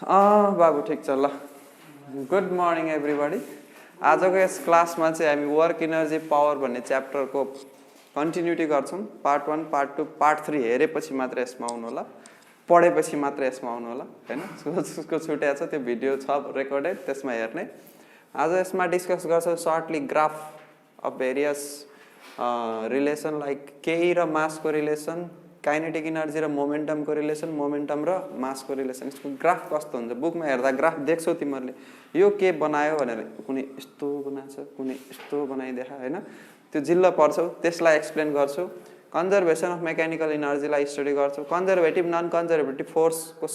बाबु ठिक छ ल। Good morning everybody. आजको यस क्लासमा चाहिँ हामी वर्क इनर्जी पावर भन्ने च्याप्टरको कन्टिन्युटी गर्छौँ। पार्ट 1, पार्ट 2, पार्ट 3 हेरेपछि मात्र यसमा आउनु होला, पढेपछि मात्र यसमा आउनु होला हैन। जसको छुट्या छ त्यो भिडियो छ रेकर्डेड, त्यसमा हेर्ने। आज यसमा डिस्कस गर्छौँ certainly graph of various relation like केही र मासको रिलेसन, काइनेटिक इनर्जी र मोमेन्टमको रिलेसन, मोमेन्टम र मासको रिलेसन। यसको ग्राफ कस्तो हुन्छ बुकमा हेर्दा ग्राफ देख्छौ तिमीहरूले, यो के बनायो भनेर कुनै यस्तो बनाछ, कुनै यस्तो बनाइदेखा हैन, त्यो जिल्ल पर्छौ, त्यसलाई एक्सप्लेन गर्छु। कन्जर्भेसन अफ मेकानिकल इनर्जीलाई स्टडी गर्छौ। कन्जर्भेटिभ नन कन्जर्भेटिभ फोर्सको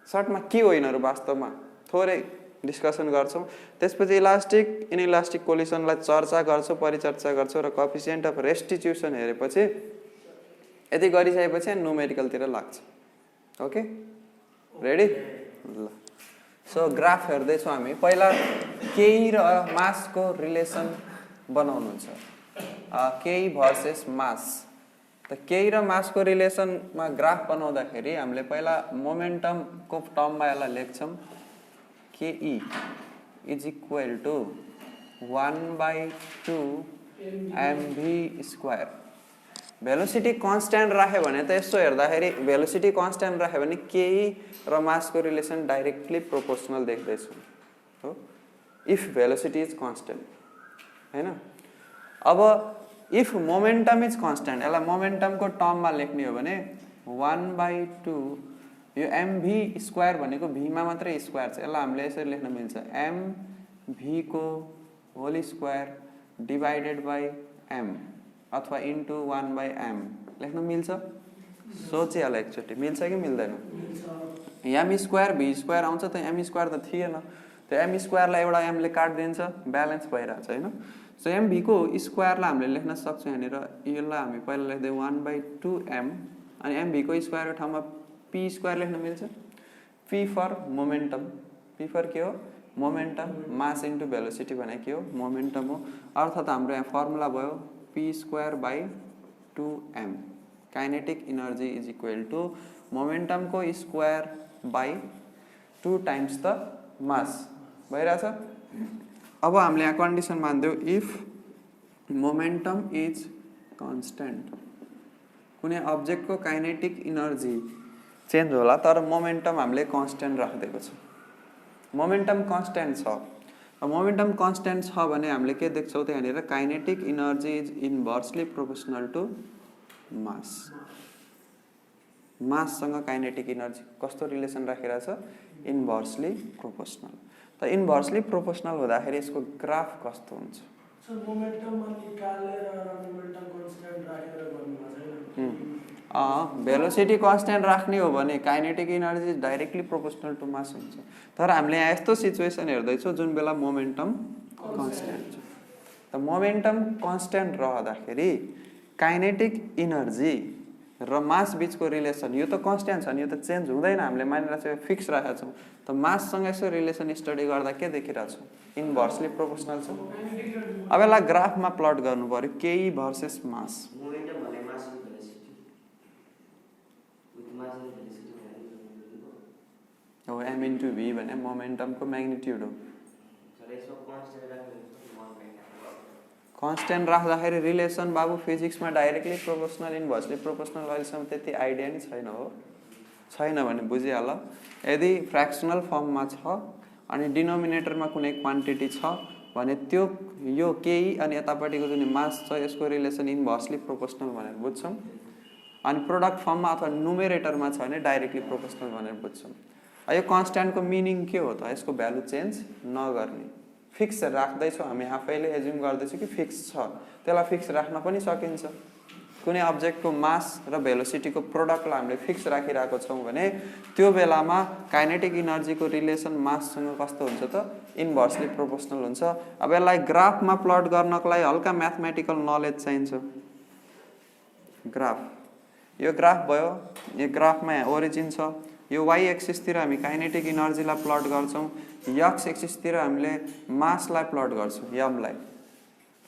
सर्टमा के हो यिनीहरू वास्तवमा थोरै डिस्कसन गर्छौँ। त्यसपछि इलास्टिक इनइलास्टिक कोलिसनलाई चर्चा गर्छौँ, परिचर्चा गर्छौँ र कोएफिसिएन्ट अफ रेस्टिट्युसन हेरेपछि यति गरिसकेपछि न्युमेरिकलतिर लाग्छ। ओके रेडी ल। सो ग्राफ हेर्दैछौँ हामी। पहिला केही र मासको रिलेसन बनाउनुहुन्छ, केही भर्सेस मास। त केही र मासको रिलेसनमा ग्राफ बनाउँदाखेरि हामीले पहिला मोमेन्टमको टर्ममा यसलाई लेख्छौँ। KE is equal to 1/2 mv square. Velocity constant राख्यो भने त यसो हेर्दाखेरि भेलोसिटी कन्स्ट्यान्ट राख्यो भने केही र मासको रिलेसन डाइरेक्टली प्रोपोर्सनल देख्दैछु हो, इफ भेलोसिटी इज कन्स्ट्यान्ट हैन। अब इफ मोमेन्टम इज कन्स्ट्यान्ट, यसलाई मोमेन्टमको टर्ममा लेख्ने हो भने 1/2 यो mv स्क्वायर भनेको भीमा मात्रै स्क्वायर छ, यसलाई हामीले यसरी लेख्न मिल्छ mv को whole square divided by m अथवा इन्टु 1/m लेख्न मिल्छ। सोचिहाल एकचोटि, मिल्छ कि मिल्दैन? एम स्क्वायर भी स्क्वायर आउँछ त एम स्क्वायर त थिएन, त्यो एम स्क्वायरलाई एउटा एमले काटिदिन्छ, ब्यालेन्स भइरहेछ हैन। सो एमभी को स्क्वायरलाई हामीले लेख्न सक्छौँ यहाँनिर। यसलाई हामी पहिला लेख्दै 1/2m अनि एमभी को स्क्वायरको ठाउँमा पी स्क्वायर लेख्न मिल्छ। P for momentum, P for के हो? मोमेन्टम। मास इन्टु भेलोसिटी भने के हो? मोमेन्टम हो। अर्थात् हाम्रो यहाँ फर्मुला भयो p square by 2m। Kinetic energy is equal to momentum को square by 2 times the mass भइरहेछ। अब हामीले यहाँ कन्डिसन मान्दियौ इफ मोमेन्टम इज कन्स्ट्यान्ट, कुनै अब्जेक्टको काइनेटिक इनर्जी चेन्ज होला तर मोमेन्टम हामीले कन्स्ट्यान्ट राखिदिएको छ। मोमेन्टम कन्स्ट्यान्ट छ, मोमेन्टम कन्स्ट्यान्ट छ भने हामीले के देख्छौँ त यहाँनिर kinetic energy is inversely proportional to mass. माससँग काइनेटिक इनर्जी कस्तो रिलेसन राखिरहेछ? Inversely proportional. त इन्भर्सली प्रोपोर्सनल हुँदाखेरि यसको ग्राफ कस्तो हुन्छ? भेलोसिटी कन्स्ट्यान्ट राख्ने हो भने kinetic energy directly proportional to mass हुन्छ। तर हामीले यहाँ यस्तो सिचुएसन हेर्दैछौँ जुन बेला मोमेन्टम कन्स्ट्यान्ट छ। त मोमेन्टम कन्स्ट्यान्ट रहँदाखेरि काइनेटिक इनर्जी र मास बीचको रिलेसन यो त कन्स्ट्यान्ट छ नि, यो त चेन्ज हुँदैन, हामीले मानिरहेको छ फिक्स राखेका छौँ। त माससँग यसो रिलेसन स्टडी गर्दा के देखिरहेछौँ? इन्भर्सली प्रोपोर्सनल छ। अब यसलाई ग्राफमा प्लट गर्नु पर्यो, केही भर्सेस मास। हो एम इन्टु भी भने मोमेन्टमको म्याग्निट्युड हो। कन्स्ट्यान्ट राख्दाखेरि रिलेसन बाबु फिजिक्समा डाइरेक्टली प्रोपोर्सनल इन्भर्सली प्रोपोर्सनल अहिलेसम्म त्यति आइडिया नै छैन हो। छैन भने बुझिहाल। यदि फ्र्याक्सनल फर्ममा छ अनि डिनोमिनेटरमा कुनै क्वान्टिटी छ भने त्यो यो केही अनि यतापट्टिको जुन मास छ यसको रिलेसन इन्भर्सली प्रोपोर्सनल भनेर बुझ्छौँ। अनि प्रोडक्ट फर्ममा अथवा न्युमेरेटरमा छ भने डाइरेक्टली प्रोपोर्सनल भनेर बुझ्छौँ। यो कन्स्ट्यान्टको मिनिङ के हो त? यसको भ्यालु चेन्ज नगर्ने, फिक्स राख्दैछौँ हामी, आफैले एज्युम गर्दैछौँ कि फिक्स छ, त्यसलाई फिक्स राख्न पनि सकिन्छ। कुनै अब्जेक्टको मास र भेलोसिटीको प्रोडक्टलाई हामीले फिक्स राखिरहेको छौँ भने त्यो बेलामा काइनेटिक इनर्जीको रिलेसन माससँग कस्तो हुन्छ त? इन्भर्सली प्रोपोर्सनल हुन्छ। अब यसलाई ग्राफमा प्लट गर्नको लागि हल्का म्याथमेटिकल नलेज चाहिन्छ। ग्राफ, यो ग्राफ भयो, यो ग्राफमा ओरिजिन छ, यो वाइ एक्सिसतिर हामी काइनेटिक इनर्जीलाई प्लट गर्छौँ, एक्स एक्सिसतिर हामीले मासलाई प्लट गर्छौँ, यमलाई।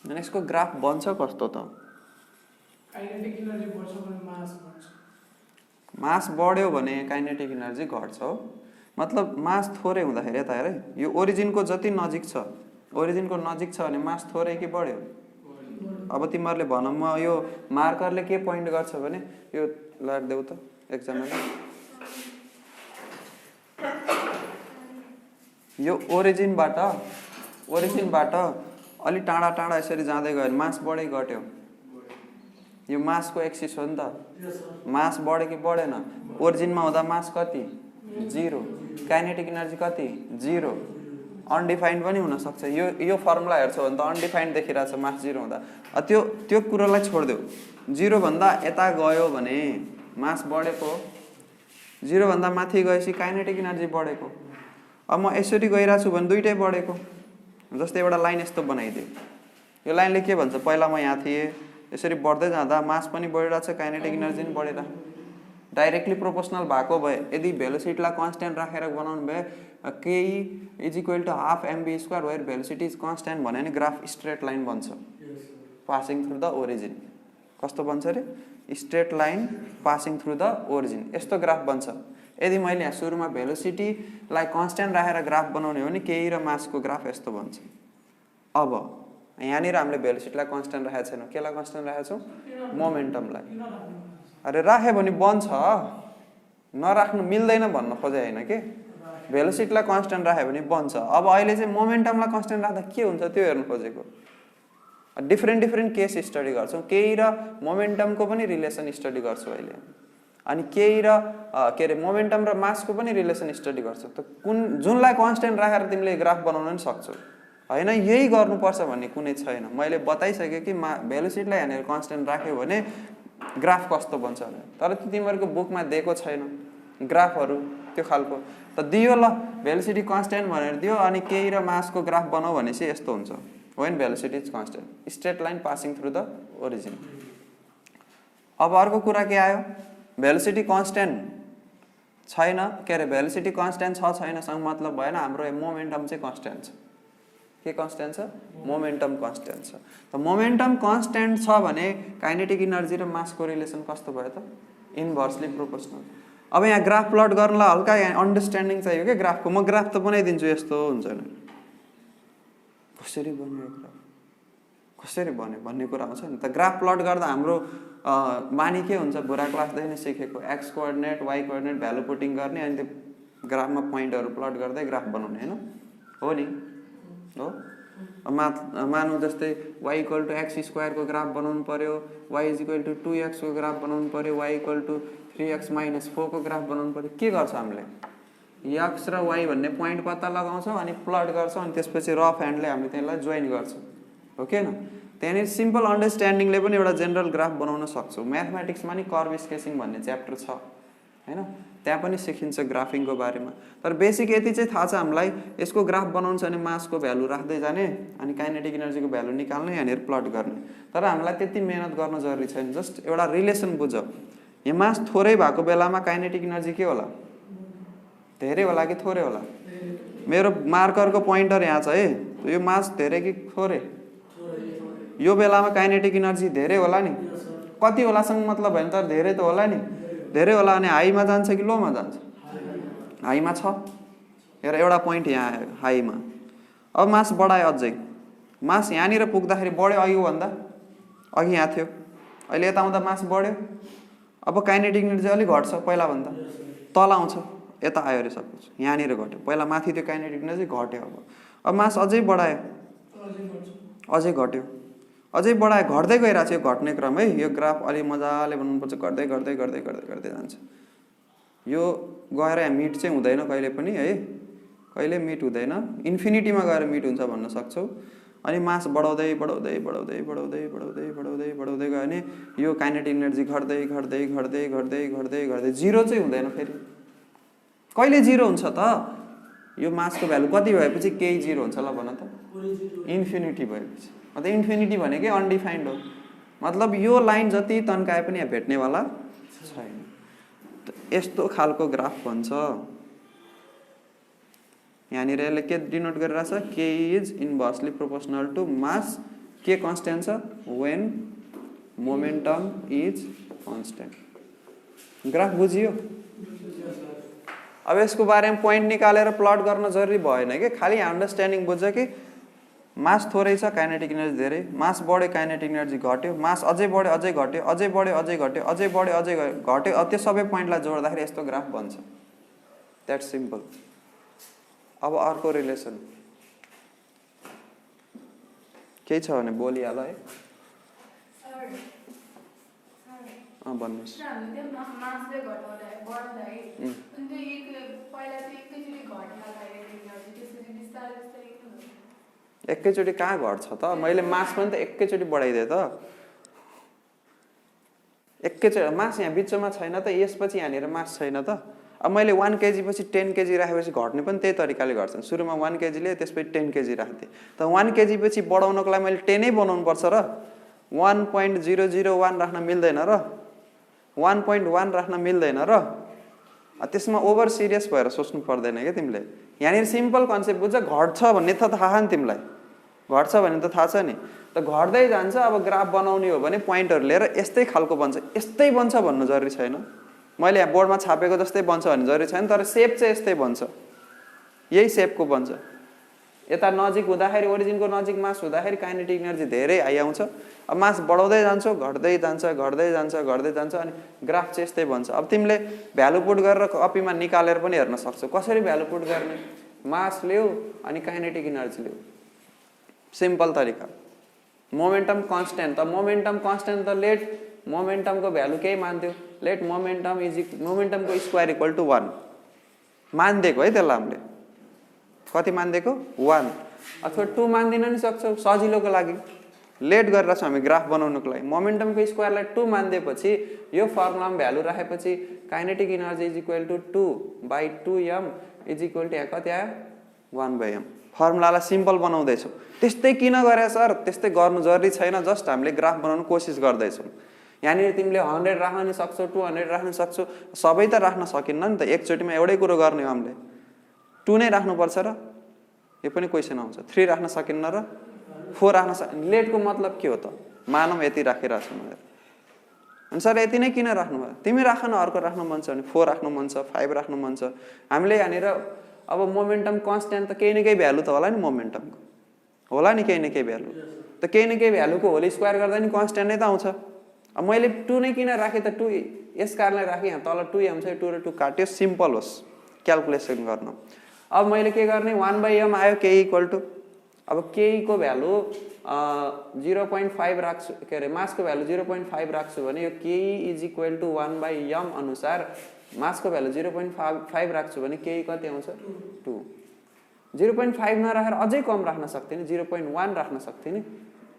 अनि यसको ग्राफ बन्छ कस्तो त? काइनेटिक इनर्जी बढ्छ भने मास बढ्छ। मास बढ्यो भने काइनेटिक इनर्जी घट्छ हो। मतलब मास थोरै हुँदाखेरि यता हेर है, यो ओरिजिनको जति नजिक छ, ओरिजिनको नजिक छ भने मास थोरै कि बढ्यो? अब तिमीहरूले भन, म यो मार्करले के पोइन्ट गर्छ भने यो लाग्देऊ त एकजनाले, यो ओरिजिनबाट अलि टाढा टाढा यसरी जाँदै गयो भने मास बढ्यो घट्यो? यो मासको एक्सिस हो नि त, मास बढ्यो कि बढेन? ओरिजिनमा हुँदा मास कति? 0, काइनेटिक एनर्जी कति? 0, अनडिफाइन्ड पनि हुनसक्छ। यो फर्मुला हेर्छौ भने त अनडिफाइन्ड देखिरहेछ मास 0 हुँदा। त्यो कुरोलाई छोडिदेऊ, 0 भन्दा यता गयो भने मास बढेको, 0 भन्दा माथि गएपछि काइनेटिक एनर्जी बढेको। अब म यसरी गइरहेको छु भने दुइटै बढेको। जस्तै एउटा लाइन यस्तो बनाइदियो, यो लाइनले के भन्छ, पहिला म यहाँ थिएँ, यसरी बढ्दै जाँदा मास पनि बढिरहेछ, काइनेटिक एनर्जी पनि बढेर डाइरेक्टली प्रोपोर्सनल भएको भए, यदि भेलोसिटीलाई कन्स्ट्यान्ट राखेर बनाउनु भए KE is equal to half mv square where velocity is constant भन्यो भने ग्राफ स्ट्रेट लाइन बन्छ पासिङ थ्रु द ओरिजिन। कस्तो बन्छ रे? Straight line passing through the origin, यस्तो ग्राफ बन्छ। यदि मैले यहाँ सुरुमा भेलोसिटीलाई कन्स्ट्यान्ट राखेर ग्राफ बनाउने हो भने केही र मासको ग्राफ यस्तो बन्छ। अब यहाँनिर हामीले भेलोसिटीलाई कन्स्ट्यान्ट राखेको छैनौँ, केलाई कन्स्ट्यान्ट राखेको छौँ? मोमेन्टमलाई। अरे राख्यो भने बन्छ, नराख्नु मिल्दैन भन्न खोजे होइन के, भेलोसिटीलाई कन्स्ट्यान्ट राख्यो भने बन्छ। अब अहिले चाहिँ मोमेन्टमलाई कन्स्ट्यान्ट राख्दा के हुन्छ त्यो हेर्नु खोजेको। डिफ्रेन्ट केस स्टडी गर्छौँ, केही र मोमेन्टमको पनि रिलेसन स्टडी गर्छौँ अहिले, अनि केही र के अरे मोमेन्टम र मासको पनि रिलेसन स्टडी गर्छौँ। त जुनलाई कन्स्ट्यान्ट राखेर तिमीले ग्राफ बनाउन पनि सक्छौ होइन, यही गर्नुपर्छ भन्ने कुनै छैन। मैले बताइसकेँ कि भेलोसिटीलाई यहाँनिर कन्स्ट्यान्ट राख्यो भने ग्राफ कस्तो बन्छ भनेर, तर तिमीहरूको बुकमा दिएको छैन ग्राफहरू त्यो खालको। त दियो ल, भेलोसिटी कन्स्ट्यान्ट भनेर दियो, अनि केही र मासको ग्राफ बनाऊ भनेपछि यस्तो हुन्छ, when velocity is constant, straight line passing through the origin. अब अर्को कुरा के आयो, भेलोसिटी कन्स्ट्यान्ट छैन, के अरे भेलोसिटी कन्स्ट्यान्ट छ छैनसँग मतलब भएन, हाम्रो मोमेन्टम चाहिँ कन्स्ट्यान्ट छ। के कन्स्ट्यान्ट छ? मोमेन्टम कन्स्ट्यान्ट छ। त मोमेन्टम कन्स्ट्यान्ट छ भने काइनेटिक एनर्जी र मासको रिलेसन कस्तो भयो त? Inversely proportional. अब यहाँ ग्राफ प्लट गर्नलाई हल्का यहाँ अन्डरस्ट्यान्डिङ चाहियो क्या ग्राफको। म ग्राफ त बनाइदिन्छु, यस्तो हुन्छ नि, कसरी बन्यो ग्राफ, कसरी बन्यो भन्ने कुरा आउँछ नि त। ग्राफ प्लट गर्दा हाम्रो बानी के हुन्छ, बुरा क्लासदेखि नै सिकेको, X coordinate Y coordinate value putting गर्ने, अनि त्यो ग्राफमा पोइन्टहरू प्लट गर्दै ग्राफ बनाउने होइन, हो नि हो। मानौँ जस्तै वाइ इक्वल टु एक्स स्क्वायरको ग्राफ बनाउनु पर्यो, why is equal to 2x को ग्राफ बनाउनु पर्यो, why equal to 3x minus 4 को ग्राफ बनाउनु पर्यो। के गर्छ हामीले, एक्स र वाइ भन्ने पोइन्ट पत्ता लगाउँछौँ अनि प्लट गर्छौँ, अनि त्यसपछि रफ ह्यान्डले हामीले त्यसलाई जोइन गर्छौँ, हो कि होइन। त्यहाँनिर सिम्पल अन्डरस्ट्यान्डिङले पनि एउटा जेनरल ग्राफ बनाउन सक्छौँ। म्याथमेटिक्समा नि कर्भ स्केचिङ भन्ने च्याप्टर छ होइन, त्यहाँ पनि सिकिन्छ ग्राफिङको बारेमा। तर बेसिक यति चाहिँ थाहा छ हामीलाई, यसको ग्राफ बनाउनु छ भने मासको भ्यालु राख्दै जाने, अनि काइनेटिक एनर्जीको भ्यालु निकाल्ने, यहाँनिर प्लट गर्ने। तर हामीलाई त्यति मेहनत गर्न जरुरी छैन, जस्ट एउटा रिलेसन बुझ। यहाँ मास थोरै भएको बेलामा काइनेटिक एनर्जी के होला, धेरै होला कि थोरै होला? मेरो मार्करको पोइन्टर यहाँ छ है, यो मास धेरै कि थोरै? यो बेलामा काइनेटिक एनर्जी धेरै होला नि, कति होलासँग मतलब भएन, तर धेरै त होला नि, धेरै होला। अनि हाईमा जान्छ कि लोमा जान्छ? हाईमा छ, हेर एउटा पोइन्ट यहाँ आयो हाईमा। अब मास बढायो अझै, मास यहाँनिर पुग्दाखेरि बढ्यो, अघि भन्दा अघि यहाँ थियो, अहिले यता आउँदा मास बढ्यो। अब काइनेटिक एनर्जी अलिक घट्छ पहिला भन्दा, तल आउँछ, यता आयो अरे सपोज, यहाँनिर घट्यो, पहिला माथि थियो काइनेटिक एनर्जी घट्यो। अब मास अझै बढायो, अझै घट्यो, अझै बढायो, घट्दै गइरहेको छ यो घट्ने क्रम है। यो ग्राफ अलि मजाले बनाउनुपर्छ, गर्दै गर्दै गर्दै गर्दै गर्दै जान्छ। यो गएर यहाँ मिट चाहिँ हुँदैन कहिले पनि है, कहिले मिट हुँदैन, इन्फिनिटीमा गएर मिट हुन्छ भन्न सक्छौ। अनि मास बढाउँदै बढाउँदै बढाउँदै बढाउँदै बढाउँदै बढाउँदै बढाउँदै गयो भने यो काइनेटिक एनर्जी घट्दै घट्दै घट्दै घट्दै घट्दै घट्दै जिरो चाहिँ हुँदैन फेरि। कहिले जिरो हुन्छ त? यो मासको भ्यालु कति भएपछि केही जिरो हुन्छ ल भन त? इन्फिनिटी भएपछि। अन्त इन्फिनिटी भनेकै अनडिफाइन्ड हो, मतलब यो लाइन जति तन्काए पनि यहाँ भेट्नेवाला छैन। यस्तो खालको ग्राफ भन्छ। यहाँनिर यसले के डिनोट गरिरहेछ, के इज इन्भर्सली प्रोपोर्सनल टु मास, के कन्स्ट्यान्ट छ, when momentum is constant. Graph बुझियो? अब यसको बारेमा पोइन्ट निकालेर प्लट गर्न जरुरी भएन के, खाली अन्डरस्ट्यान्डिङ बुझ्छ कि मास थोरै छ काइनेटिक एनर्जी धेरै, मास बढ्यो काइनेटिक एनर्जी घट्यो, मास अझै बढ्यो अझै घट्यो, अझै बढ्यो अझै घट्यो, अझै बढ्यो अझै घट्यो, त्यो सबै पोइन्टलाई जोड्दाखेरि यस्तो ग्राफ बन्छ। That's simple. अब अर्को रिलेसन केही छ भने बोलिहाल है। भन्नुहोस्। एकैचोटि कहाँ घट्छ त? मैले मास पनि त एकैचोटि बढाइदिएँ त। एकैचोटि मास यहाँ बिचमा छैन त, यसपछि यहाँनिर मास छैन त। अब मैले 1 केजी पछि 10 केजी राखेपछि घट्ने पनि त्यही तरिकाले घट्छन्। सुरुमा 1 केजी लिए, त्यसपछि 10 केजी राख्थेँ। त 1 केजी पछि बढाउनको लागि मैले 10 नै बनाउनु पर्छ र 1.001 राख्न मिल्दैन र 1.1 राख्न मिल्दैन र त्यसमा ओभर सिरियस भएर सोच्नु पर्दैन के तिमीले। यहाँनिर सिम्पल कन्सेप्ट बुझ्छ, घट्छ भन्ने त थाहा नि तिमीलाई, घट्छ भन्ने त थाहा छ नि। त घट्दै जान्छ। अब ग्राफ बनाउने हो भने पोइन्टहरू लिएर यस्तै खालको बन्छ, यस्तै बन्छ भन्नु जरुरी छैन। मैले यहाँ बोर्डमा छापेको जस्तै बन्छ भन्ने जरुरी छैन, तर सेप चाहिँ यस्तै बन्छ, यही सेपको बन्छ। यता नजिक हुँदाखेरि, ओरिजिनको नजिक मास हुँदाखेरि काइनेटिक एनर्जी धेरै हाई आउँछ। अब मास बढाउँदै जान्छ, घट्दै जान्छ, घट्दै जान्छ, घट्दै जान्छ, अनि ग्राफ चाहिँ यस्तै बन्छ। अब तिमीले भ्यालु पुट गरेर कपीमा निकालेर पनि हेर्न सक्छौ। कसरी भ्यालु पुट गर्ने? मास ल्याऊ अनि काइनेटिक एनर्जी ल्याऊ, सिम्पल तरिका। मोमेन्टम कन्स्ट्यान्ट, त मोमेन्टम कन्स्ट्यान्ट त लेट मोमेन्टमको भ्यालु केही मान्थ्यो, लेट मोमेन्टमको स्क्वायर इक्वल टु 1 मानिदिएको है त्यसलाई हामीले। कति मानिदिएको? 1 अथवा 2 मान्दिन नि सक्छौ सजिलोको लागि। लेट गरेर छौँ हामी ग्राफ बनाउनुको लागि। मोमेन्टमको स्क्वायरलाई 2 मानिदिएपछि यो फर्मुलामा भ्यालु राखेपछि kinetic energy is equal to 2/2m is equal to कति आयो? 1/m। फर्मुलालाई सिम्पल बनाउँदैछौ। त्यस्तै किन गरे सर? त्यस्तै गर्नु जरुरी छैन, जस्ट हामीले ग्राफ बनाउनु कोसिस गर्दैछौँ। यहाँनिर तिमीले 100 राख्न नि सक्छौ, 200 राख्न सक्छौ, सबै त राख्न सकिन्न नि त। एकचोटिमा एउटै कुरो गर्ने हो हामीले। 2 नै राख्नुपर्छ र? यो पनि क्वेसन आउँछ। 3 राख्न सकिन्न र? 4 राख्न सकिन्न। लेटको मतलब के हो त? मानव यति राखिरहेको छु भनेर। अनि सर यति नै किन राख्नु भयो? तिमी राख न, अर्को राख्नु मन छ भने 4 राख्नु मन छ, 5 राख्नु मन छ। हामीले यहाँनिर अब मोमेन्टम कन्स्ट्यान्ट त केही न केही भ्यालु त होला नि, मोमेन्टमको होला नि केही न केही भ्यालु त। केही न केही भ्यालुको होल स्क्वायर गर्दा नि कन्स्ट्यान्ट नै त आउँछ। अब मैले 2 नै किन राखेँ त? 2 यस कारणले राखेँ, यहाँ तल 2m छ, 2 र 2 काट्यो, सिम्पल होस् क्यालकुलेसन गर्न। अब मैले के गर्ने? 1/m आयो, के इक्वल टु, अब के को भ्यालु 0.5 राख्छु, के अरे मासको भ्यालु 0.5 राख्छु भने यो के इज इक्वल टु 1/m अनुसार मासको भ्यालु 0.5 राख्छु भने के कति आउँछ? 2। 0.5 नराखेर अझै कम राख्न सक्थेँ नि, 0.1 राख्न सक्थेँ नि,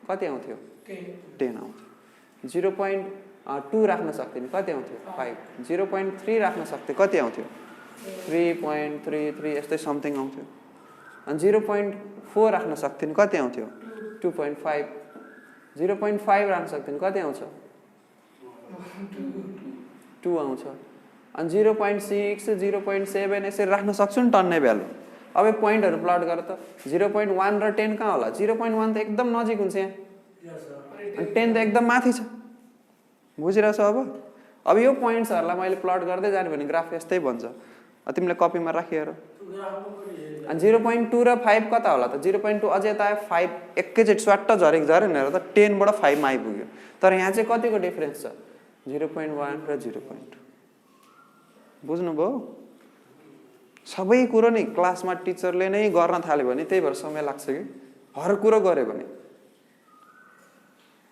कति आउँथ्यो? 10 आउँथ्यो। 0.2 राख्न सक्थेँ नि, कति आउँथ्यो? 5। 0.3 राख्न सक्थेँ, कति आउँथ्यो? 3.33 यस्तै समथिङ आउँथ्यो। अनि 0.4 राख्न सक्थेँ नि, कति आउँथ्यो? 2.5। 0.5 राख्न सक्थेँ नि, कति आउँछ? 2 आउँछ। अनि 0.6 0.7 यसरी राख्न सक्छु नि टन्नै भ्यालु। अब यो पोइन्टहरू प्लट गर त। 0.1 र 10 कहाँ होला? 0.1 त एकदम नजिक हुन्छ यहाँ, अनि 10 त एकदम माथि छ। बुझिरहेछ? अब यो पोइन्ट्सहरूलाई मैले प्लट गर्दै जाने भने ग्राफ यस्तै बन्छ। तिमीले कपीमा राखिहेर। अनि 0.2 र 5 कता होला त? 0.2 अझै यता आयो, 5 एकैचोटि स्वाट्ट झरेको झऱ्यो भनेर त 10 बाट 5 मा आइपुग्यो। तर यहाँ चाहिँ कतिको डिफरेन्स छ? 0.1 र 0.2। बुझ्नुभयो? सबै कुरो नि क्लासमा टिचरले नै गर्न थाल्यो भने त्यही भएर समय लाग्छ कि। हर कुरो गर्यो भने,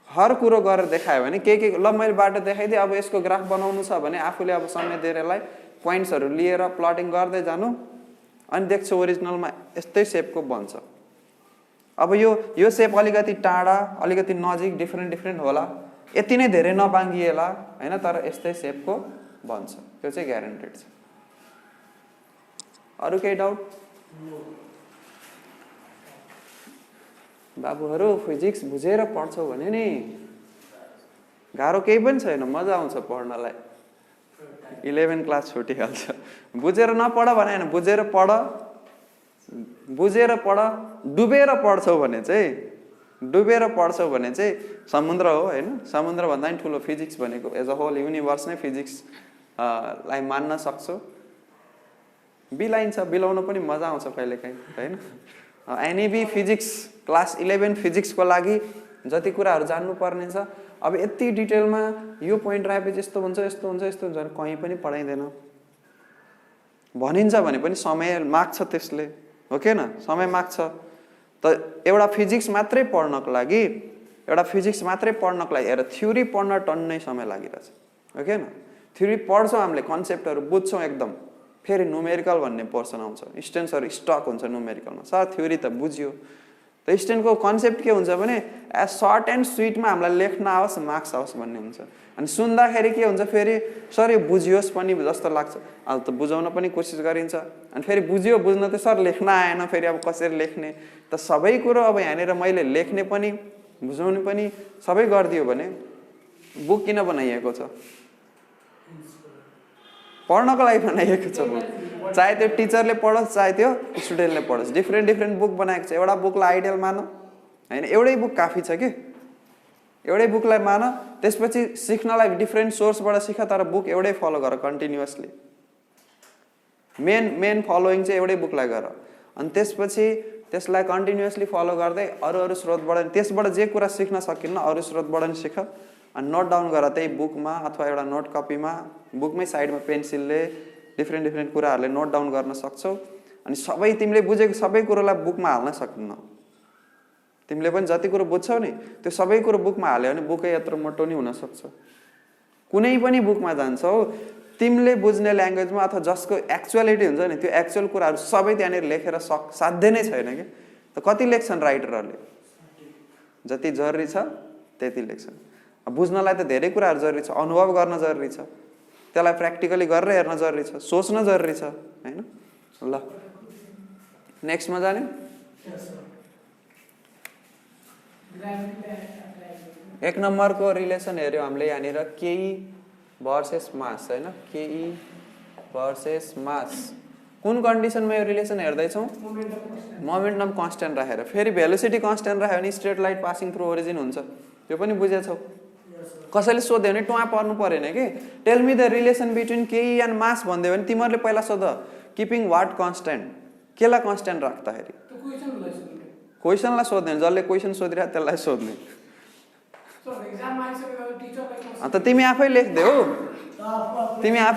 हर कुरो गरेर देखायो भने के ल मैले बाटो देखाइदिएँ, अब यसको ग्राफ बनाउनु छ भने आफूले अब समय दिएर यसलाई पोइन्ट्सहरू लिएर प्लटिङ गर्दै जानु, अनि देख्छु ओरिजिनलमा यस्तै सेपको बन्छ। अब यो सेप अलिकति टाढा अलिकति नजिक डिफ्रेन्ट होला, यति नै धेरै नबाङ्गिएला हैन, तर यस्तै सेपको बन्छ। त्यो चाहिँ ग्यारेन्टेड छ। अरु केही डाउट? बाबुहरू फिजिक्स बुझेर पढ्छौ भने नि गाह्रो केही पनि छैन, मजा आउँछ पढ्नलाई। 11 क्लास छुटिहाल्छ। बुझेर नपढ भने हैन, बुझेर पढ, बुझेर पढ। डुबेर पढ्छौ भने चाहिँ समुद्र हो हैन, समुद्र भन्दा नि ठुलो फिजिक्स भनेको एज अ होल युनिभर्स नै फिजिक्स लाई मान्न सक्छौ। बिलाइन्छ, बिलाउन पनि मजा आउँछ कहिलेकाहीँ हैन। एनइबी फिजिक्स क्लास 11 फिजिक्सको लागि जति कुराहरू जान्नुपर्ने छ, अब यति डिटेलमा यो पोइन्ट राखेपछि यस्तो हुन्छ यस्तो हुन्छ यस्तो हुन्छ भने कहीँ पनि पढाइँदैन। भनिन्छ भने पनि समय माग्छ त्यसले, हो कि न? समय माग्छ। त एउटा फिजिक्स मात्रै पढ्नको लागि हेर थ्योरी पढ्न टन्नै समय लागिरहेछ, हो कि न? थ्योरी पढ्छौँ हामीले, कन्सेप्टहरू बुझ्छौँ एकदम, फेरि न्युमेरिकल भन्ने पोर्सन आउँछ, स्टेन्सहरू स्टक हुन्छ न्युमेरिकलमा। सर थ्योरी त बुझ्यो, त स्टेन्सको कन्सेप्ट के हुन्छ भने एज सर्ट एन्ड स्विटमा हामीलाई लेख्न आओस्, मार्क्स आओस् भन्ने हुन्छ। अनि सुन्दाखेरि के हुन्छ फेरि, सर यो बुझियोस् पनि जस्तो लाग्छ, अब त बुझाउन पनि कोसिस गरिन्छ, अनि फेरि बुझ्यो, बुझ्न त सर लेख्न आएन, फेरि अब कसरी लेख्ने? त सबै कुरो अब यहाँनिर मैले लेख्ने पनि बुझाउने पनि सबै गरिदियो भने बुक किन बनाइएको छ? पढ्नको लागि बनाइएको छ बुक। चाहे त्यो टिचरले पढोस् चाहे त्यो स्टुडेन्टले पढोस्, डिफ्रेन्ट बुक बनाएको छ। एउटा बुकलाई आइडियल मानौँ होइन, एउटै बुक काफी छ कि, एउटै बुकलाई मान, त्यसपछि सिक्नलाई डिफ्रेन्ट सोर्सबाट सिक, तर बुक एउटै फलो गर कन्टिन्युअसली। मेन फलोइङ चाहिँ एउटै बुकलाई गर, अनि त्यसपछि त्यसलाई कन्टिन्युअसली फलो गर्दै अरू स्रोतबाट, त्यसबाट जे कुरा सिक्न सकिन्न अरू स्रोतबाट नि सिक, अनि नोट डाउन गर त्यही बुकमा अथवा एउटा नोट कपीमा, बुकमै साइडमा पेन्सिलले डिफ्रेन्ट कुराहरूले नोट डाउन गर्न सक्छौ। अनि सबै तिमीले बुझेको सबै कुरोलाई बुकमा हाल्न सकिन्न। तिमीले पनि जति कुरो बुझ्छौ नि त्यो सबै कुरो बुकमा हाल्यो भने बुकै यत्रो मोटो नि हुन सक्छ। कुनै पनि बुकमा जान्छौ, तिमीले बुझ्ने ल्याङ्ग्वेजमा अथवा जसको एक्चुअलिटी हुन्छ नि, त्यो एक्चुअल कुराहरू सबै त्यहाँनिर लेखेर साध्य नै छैन कि। त कति लेख्छन् राइटरहरूले? जति जरुरी छ त्यति लेख्छन्। बुझ्नलाई त धेरै कुराहरू जरुरी छ, अनुभव गर्न जरुरी छ, त्यसलाई प्र्याक्टिकली गरेर हेर्न जरुरी छ, सोच्न जरुरी छ हैन। ल नेक्स्टमा जाने। एक नम्बरको रिलेसन हेऱ्यौँ हामीले यहाँनिर, केई भर्सेस मास हैन, केई भर्सेस मास। कुन कन्डिसनमा यो रिलेसन हेर्दैछौँ? मोमेन्टम कन्स्ट्यान्ट राखेर। फेरि भेलोसिटी कन्स्ट्यान्ट राख्यो भने straight light passing through origin हुन्छ, त्यो पनि बुझेछौ। कसैले सोध्यो भने टुवा पर्नु परेन कि, tell me the relation between केई एन्ड मास भनिदियो भने तिमीहरूले पहिला सोध किपिङ वाट कन्स्ट्यान्ट, केलाई कन्स्ट्यान्ट राख्दाखेरि? क्वेसनलाई सोध्ने, जसले क्वेसन सोधिरहेको त्यसलाई सोध्ने। अन्त तिमी आफै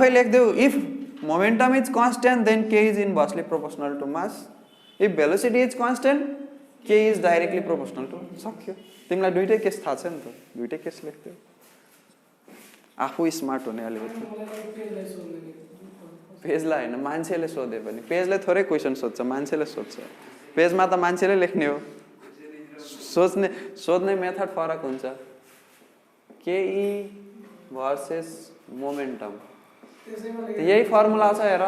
लेख्देऊ, if momentum is constant then K is inversely proportional to mass, if velocity is constant K is directly proportional to. सक्यो। तिमीलाई दुइटै केस थाहा छ नि त, दुइटै केस लेख्थ्यौ। आफू स्मार्ट हुने अलिकति। पेजलाई होइन, मान्छेले सोध्यो भने, पेजले थोरै क्वेसन सोध्छ, मान्छेले सोध्छ। पेजमा त मान्छेले लेख्ने हो, सोध्ने मेथड फरक हुन्छ। केई भर्सेस मोमेन्टम, यही फर्मुला छ हेर,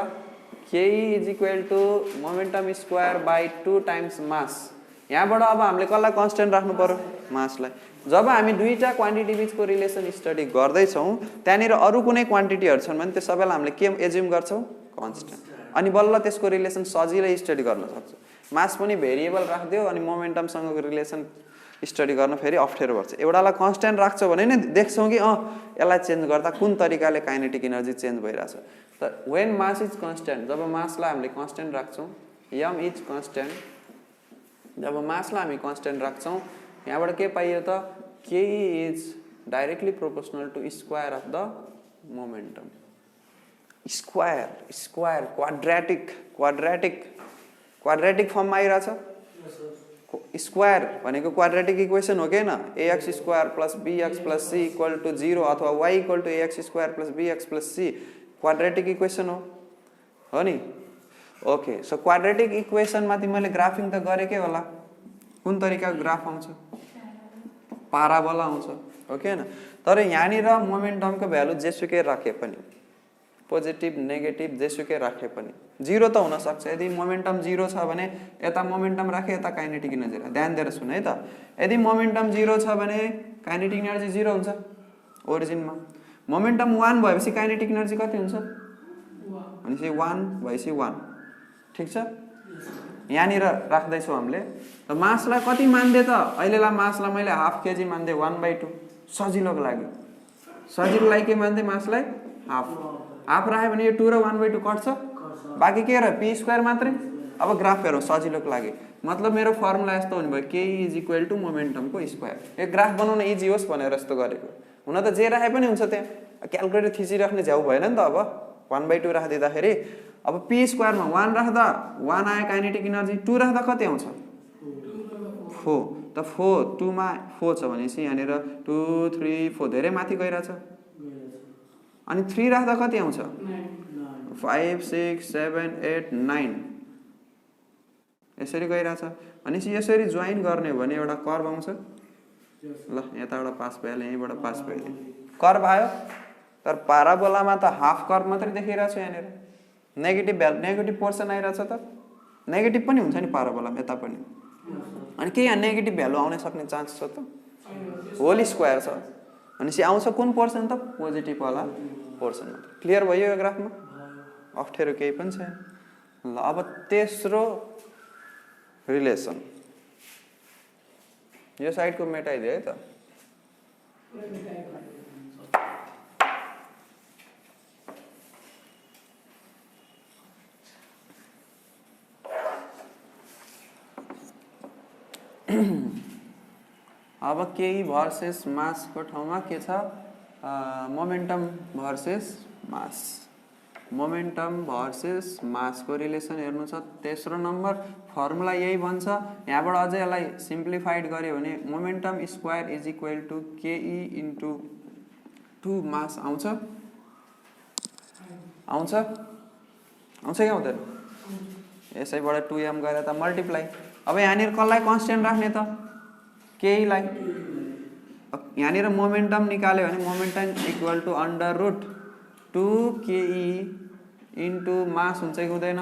KE is equal to momentum square by 2 times mass. यहाँबाट अब हामीले कसलाई कन्स्ट्यान्ट राख्नु पर्यो? मासलाई। जब हामी दुईटा क्वान्टिटी बिचको रिलेसन स्टडी गर्दैछौँ, त्यहाँनिर अरू कुनै क्वान्टिटीहरू छन् भने त्यो सबैलाई हामीले के एज्युम गर्छौँ? कन्स्ट्यान्ट। अनि बल्ल त्यसको रिलेसन सजिलै स्टडी गर्न सक्छौँ। मास पनि भेरिएबल राखिदियो अनि मोमेन्टमसँगको रिलेसन स्टडी गर्न फेरि अप्ठ्यारो पर्छ। एउटालाई कन्स्ट्यान्ट राख्छौ भने नै देख्छौँ कि यसलाई चेन्ज गर्दा कुन तरिकाले काइनेटिक एनर्जी चेन्ज भइरहेछ। त वेन मास इज कन्स्ट्यान्ट, जब मासलाई हामीले कन्स्ट्यान्ट राख्छौँ, यम इज कन्स्ट्यान्ट, जब मासलाई हामी कन्स्ट्यान्ट राख्छौँ, यहाँबाट के पाइयो त? KE is directly proportional to square of the momentum. Square quadratic फर्ममा आइरहेछ। स्क्वायर भनेको क्वाड्रेटिक इक्वेसन हो कि हैन? ax square plus bx plus c equal to 0 अथवा y equal to ax square plus bx plus c quadratic equation हो नि? Okay, so quadratic इक्वेसनमा तिमीले ग्राफिङ त गरेकै होला। कुन तरिकाको ग्राफ आउँछ? पाराबोला आउँछ, हो कि हैन? तर यहाँनिर मोमेन्टमको भ्यालु जेसुकै राखे पनि, पोजिटिभ नेगेटिभ जेसुकै राखे पनि 0 त हुन सक्छ। यदि मोमेन्टम 0 छ भने यता मोमेन्टम राखे यता काइनेटिक एनर्जी राखे। ध्यान दिएर सुन है त, यदि मोमेन्टम 0 छ भने काइनेटिक एनर्जी 0 हुन्छ ओरिजिनमा। मोमेन्टम 1 भएपछि काइनेटिक एनर्जी कति हुन्छ? भनेपछि 1 भएपछि 1। ठिक छ? यहाँनिर राख्दैछौँ हामीले। त मासलाई कति मान्दे त? अहिलेलाई मासलाई मैले हाफ केजी मान्दे 1/2, सजिलोको लागि। सजिलोलाई के मान्दे? मासलाई हाफ राख्यो भने यो 2 र 1/2 कट्छ, बाँकी के रह्यो पी स्क्वायर मात्रै। अब ग्राफ हेरौँ सजिलोको लागि, मतलब मेरो फर्मुला यस्तो हुने भयो, के इज इक्वल टु मोमेन्टमको स्क्वायर। यो ग्राफ बनाउन इजी होस् भनेर यस्तो गरेको। हुन त जे राखे पनि हुन्छ, त्यहाँ क्यालकुलेटर थिचिराख्ने झ्याउ भएन नि त। अब 1/2 राखिदिँदाखेरि अब पी स्क्वायरमा 1 राख्दा 1 आयो काइनेटिक एनर्जी, 2 राख्दा कति आउँछ 4। त 4 2 मा 4 छ भनेपछि यहाँनिर 2 3 4 धेरै माथि गइरहेछ। अनि 3 राख्दा कति आउँछ 5 6 7 8 9 यसरी गइरहेछ। भनेपछि यसरी जोइन गर्ने हो भने एउटा कर्भ आउँछ। ल यताबाट पास भइहाल्यो, यहीँबाट पास भइहाल्यो, कर्भ आयो। तर प्याराबोलामा त हाफ कर्भ मात्रै देखिरहेछ। यहाँनिर नेगेटिभ पोर्सन आइरहेछ। त नेगेटिभ पनि हुन्छ नि प्याराबोलामा, यता पनि। अनि के यहाँ नेगेटिभ भ्यालु आउने सक्ने चान्स छ त? होल स्क्वायर छ भनेपछि आउँछ कुन पोर्सन त? पोजिटिभ वाला पोर्सन। क्लियर भयो यो ग्राफमा? अप्ठ्यारो केही पनि छैन। ल अब तेस्रो रिलेसन, यो साइडको मेटाइदियो है त। अब केही भर्सेस मासको ठाउँमा के छ? मोमेन्टम भर्सेस मास। मोमेन्टम भर्सेस मासको रिलेसन हेर्नु छ। तेस्रो नम्बर फर्मुला यही भन्छ। यहाँबाट अझै यसलाई सिम्प्लिफाइड गर्यो भने momentum square is equal to KE into 2 mass आउँछ। आउँछ कि आउँदैन? यसैबाट 2m गएर त मल्टिप्लाई। अब यहाँनिर कसलाई कन्स्टेन्ट राख्ने त? केहीलाई। यहाँनिर मोमेन्टम निकाल्यो भने momentum equal to under root 2 KE into मास हुन्छ कि हुँदैन?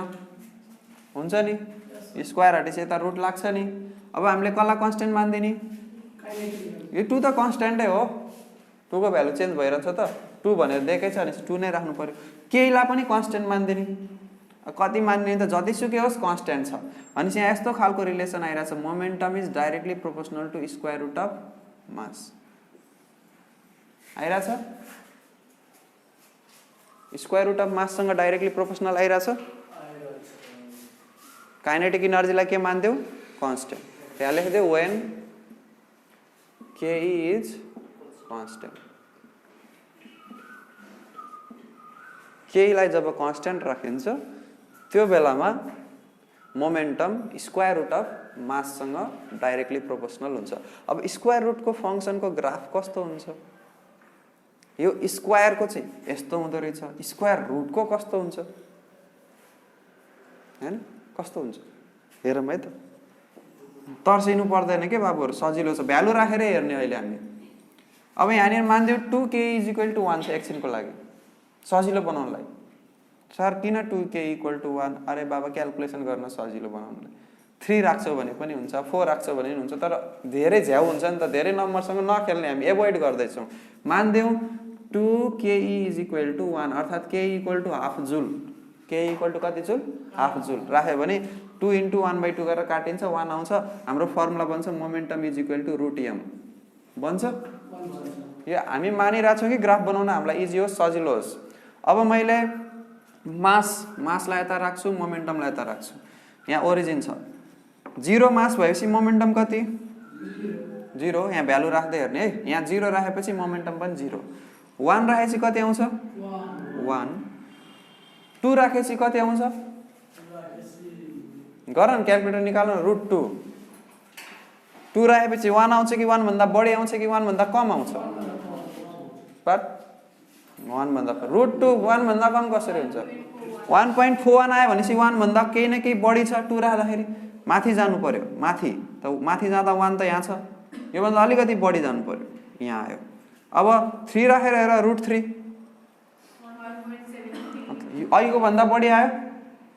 हुन्छ नि। स्क्वायर हटेपछि यता रुट लाग्छ नि। अब हामीले कसलाई कन्स्टेन्ट मान्दिने? यो 2 त कन्स्टेन्टै हो। 2 को भ्यालु चेन्ज भइरहन्छ त। 2 भनेर दिएकै छ भने 2 नै राख्नु पर्यो। केहीलाई पनि कन्स्टेन्ट मान्दिने। कति मान्ने त? जतिसुकै होस् कन्स्टेन्ट छ भनेपछि यहाँ यस्तो खालको रिलेसन आइरहेछ। Momentum is directly proportional to square root of mass आइरहेछ। स्क्वायर रुट अफ माससँग डाइरेक्टली प्रोपोर्सनल आइरहेछ। काइनेटिक एनर्जीलाई के मान्दियौ? कन्स्टेन्ट। त्यहाँ लेखिदियो व्हेन के इज कन्स्टेन्ट। केहीलाई जब कन्स्टेन्ट राखिन्छ त्यो बेलामा मोमेन्टम स्क्वायर रुट अफ माससँग डाइरेक्टली प्रोपोर्सनल हुन्छ। अब स्क्वायर रुटको फङ्सनको ग्राफ कस्तो हुन्छ? यो स्क्वायरको चाहिँ यस्तो हुँदो रहेछ। स्क्वायर रुटको कस्तो हुन्छ हैन? कस्तो हुन्छ हेरौँ है त। तर्सिनु पर्दैन के बाबुहरू, सजिलो छ। भ्यालु राखेर हेर्ने अहिले हामी। अब यहाँनिर मान्दियो 2k इज इक्वल टु 1 छ एकछिनको लागि, सजिलो बनाउनलाई। सर किन 2k इक्वल टु 1? अरे बाबा क्यालकुलेसन गर्न सजिलो बनाउनलाई। 3 राख्छौ भने पनि हुन्छ, 4 राख्छौ भने पनि हुन्छ, तर धेरै झ्याउ हुन्छ नि त। धेरै नम्बरसँग नखेल्ने हामी, एभोइड गर्दैछौँ। मान्दियौ 2ke इज इक्वल टु 1 अर्थात् k equal to half joule. k equal to कति जुल? हाफ जुल राख्यो भने 2 इन्टु 1/2 गरेर काटिन्छ, 1 आउँछ। हाम्रो फर्मुला बन्छ momentum is equal to root m बन्छ। यो हामी मानिरहेछौँ कि ग्राफ बनाउन हामीलाई इजी होस्, सजिलो होस्। अब मैले मासलाई यता राख्छु, मोमेन्टमलाई यता राख्छु। यहाँ ओरिजिन छ 0 मास भएपछि मोमेन्टम कति? 0। यहाँ भ्यालु राख्दै हेर्ने है। यहाँ 0 राखेपछि मोमेन्टम पनि 0। 1 राखेपछि कति आउँछ? 1। 2 राखेपछि कति आउँछ? गर न क्यालकुलेटर निकाल्नु। रुट 2। 2 राखेपछि 1 आउँछ कि 1 भन्दा बढी आउँछ कि 1 भन्दा कम आउँछ? बट 1 भन्दा रुट 2 1 भन्दा कम कसरी हुन्छ? 1.41 आयो भनेपछि 1 भन्दा केही न केही बढी छ। 2 राख्दाखेरि माथि जानु पर्यो। माथि जाँदा 1 त यहाँ छ। यो भन्दा अलिकति बढी जानु पर्यो, यहाँ आयो। अब 3 राखेर हेर, रुट 3 अहिलेको भन्दा बढी आयो,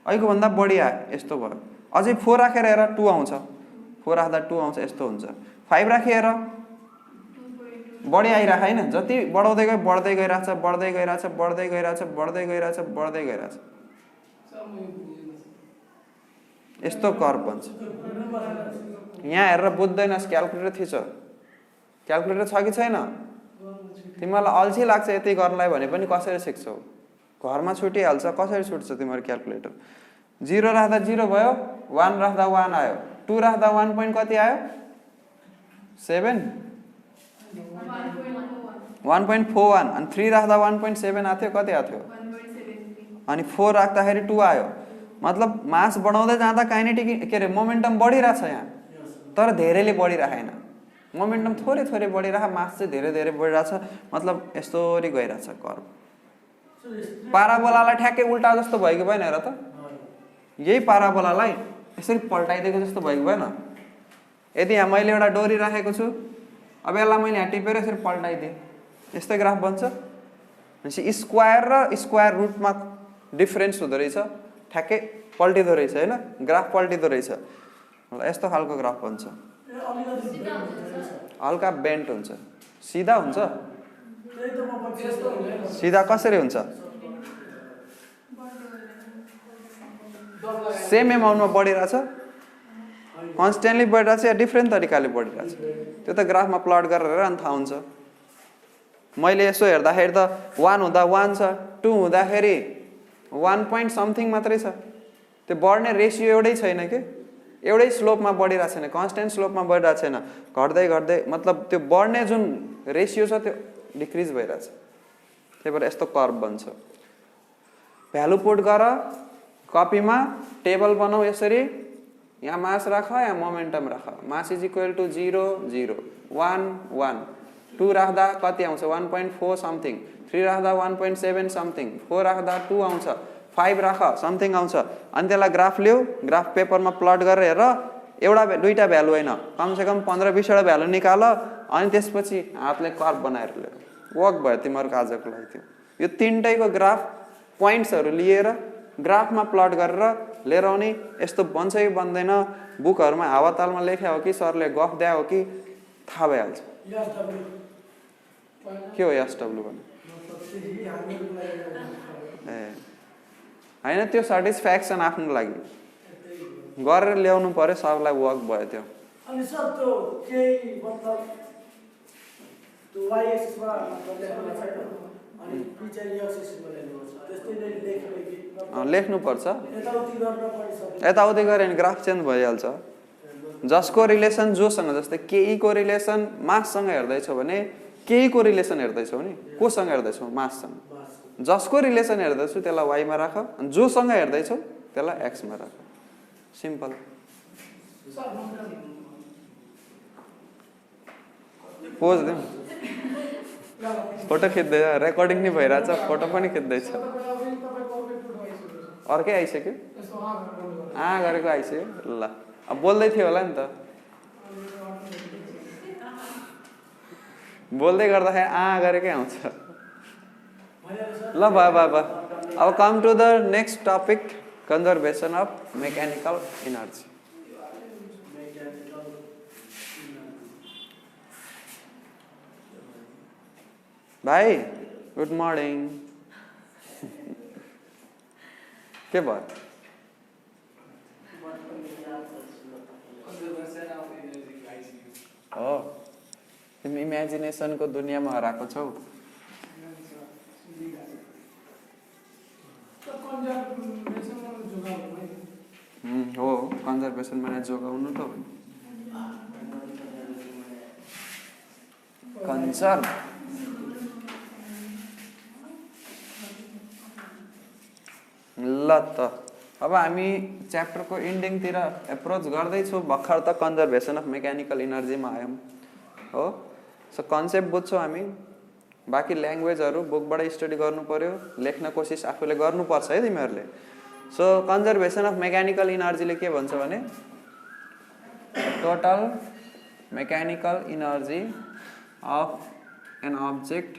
अहिलेको भन्दा बढी आयो, यस्तो भयो। अझै 4 राखेर हेर, 2 आउँछ। 4 राख्दा 2 आउँछ, यस्तो हुन्छ। 5 राखे हेर, बढी आइरहेको होइन? जति बढाउँदै गयो बढ्दै गइरहेछ, बढ्दै गइरहेछ, बढ्दै गइरहेछ, बढ्दै गइरहेछ, बढ्दै गइरहेछ। यस्तो कर्भ बन्छ। यहाँ हेरेर बुझ्दैनस्, क्यालकुलेटर थिच। क्यालकुलेटर छ कि छैन? तिमीलाई अल्छी लाग्छ यति गर्नलाई भने पनि कसरी सिक्छौ? घरमा छुटिहाल्छ कसरी छुट्छ तिम्रो क्याल्कुलेटर 0 राख्दा 0 भयो 1 राख्दा 1 आयो 2 राख्दा 1 पोइन्ट कति आयो 7 1.41 अनि 3 राख्दा 1.7 आथ्यो कति आथ्यो अनि 4 राख्दाखेरि 2 आयो मतलब मास बढाउँदै जाँदा काइनेटिक के रे मोमेन्टम बढिरहेछ यहाँ तर धेरैले बढिरहेन मोमेन्टम थोरै थोरै बढिरहेको मास चाहिँ धेरै धेरै बढिरहेछ मतलब यस्तोरी गइरहेछ कर्भ पाराबोलालाई ठ्याक्कै उल्टा जस्तो भयो कि भएन र त यही पाराबोलालाई यसरी पल्टाइदिएको जस्तो भयो कि भएन यदि यहाँ मैले एउटा डोरी राखेको छु अब यसलाई मैले यहाँ टिपेर यसरी पल्टाइदिएँ यस्तै ग्राफ बन्छ भनेपछि स्क्वायर र स्क्वायर रुटमा डिफरेन्स हुँदो रहेछ ठ्याक्कै पल्टिँदो रहेछ होइन ग्राफ पल्टिँदो रहेछ यस्तो खालको ग्राफ बन्छ हल्का बेन्ट हुन्छ सिधा हुन्छ सिधा कसरी हुन्छ सेम एमाउन्टमा बढिरहेछ कन्स्टेन्टली बढिरहेछ या डिफ्रेन्ट तरिकाले बढिरहेछ त्यो त ग्राफमा प्लट गरेर हेर अनि थाहा हुन्छ मैले यसो हेर्दाखेरि त 1 हुँदा 1 छ 2 हुँदाखेरि 1 पोइन्ट समथिङ मात्रै छ त्यो बढ्ने रेसियो एउटै छैन के एउटै स्लोपमा बढिरहेको छैन कन्स्टेन्ट स्लोपमा बढिरहेको छैन घट्दै घट्दै मतलब त्यो बढ्ने जुन रेसियो छ त्यो डिक्रिज भइरहेछ त्यही भएर यस्तो कर्भ बन्छ भ्यालु पुट गर कपीमा टेबल बनाऊ यसरी यहाँ मास राख यहाँ मोमेन्टम राख मास इज इक्वल टु 0 0 1 1 2 राख्दा कति आउँछ 1.4 समथिङ 3 राख्दा 1.7 समथिङ 4 राख्दा 2 आउँछ 5 राख समथिङ आउँछ अनि त्यसलाई ग्राफ ल्याऊ ग्राफ पेपरमा प्लट गरेर हेर एउटा दुईटा भ्यालु होइन कमसेकम 15-20 वटा भ्यालु निकाल अनि त्यसपछि हातले कर्भ बनाएर ल्याऊ वर्क भयो तिमीहरूको आजको लागि त्यो यो तीनटैको ग्राफ पोइन्ट्सहरू लिएर ग्राफमा प्लट गरेर लिएर आउने यस्तो बन्छ कि बन्दैन बुकहरूमा हावातालमा लेख्या हो कि सरले गफ दिया हो कि थाहा भइहाल्छ के हो एसडब्ल्यू भन्ने ए होइन त्यो सेटिस्फ्याक्सन आफ्नो लागि गरेर ल्याउनु पर्यो सबलाई वर्क भयो त्यो अनि सर त्यो केही मतलब त्यो y एक्सिसमा लेख्नु छैन अनि p चाहिँ x एक्सिसमा लेख्नु पर्छ त्यस्तै नै लेख्नु कि लेख्नु पर्छ यताउति गर्न पनि यताउति गरे भने ग्राफ चेन्ज भइहाल्छ जसको रिलेसन जोसँग जस्तै केई को रिलेसन माससँग हेर्दैछौ भने केई को रिलेसन हेर्दैछौ नि कोसँग हेर्दैछौ माससँग जसको रिलेसन हेर्दैछु त्यसलाई y मा राख अनि जोसँग हेर्दैछौ त्यसलाई x मा राख सिम्पल पोज देऊ फोटो खिच्दै रेकर्डिङ नि भइरहेछ फोटो पनि खिच्दैछ अर्कै आइसक्यो गरेको आइसक्यो ल अब बोल्दै थियो होला नि त बोल्दै गर्दाखेरि गरेकै आउँछ ल भयो अब come to the next topic conservation of mechanical energy भाइ गुड मर्निङ के भयो हो तिमी इमेजिनेसनको दुनियाँमा हराएको छौ हो कन्जर्भेसन माने जोगाउनु त हो कन्जर्भ ल त अब हामी च्याप्टरको इन्डिङतिर एप्रोच गर्दैछौँ भर्खर त कन्जर्भेसन अफ मेकानिकल इनर्जीमा आयौँ हो सो कन्सेप्ट बुझ्छौँ हामी बाँकी ल्याङ्ग्वेजहरू बुकबाट स्टडी गर्नु पर्यो लेख्न कोसिस आफूले गर्नुपर्छ है तिमीहरूले सो कन्जर्भेसन अफ मेकानिकल इनर्जीले के भन्छ भने total mechanical energy of an object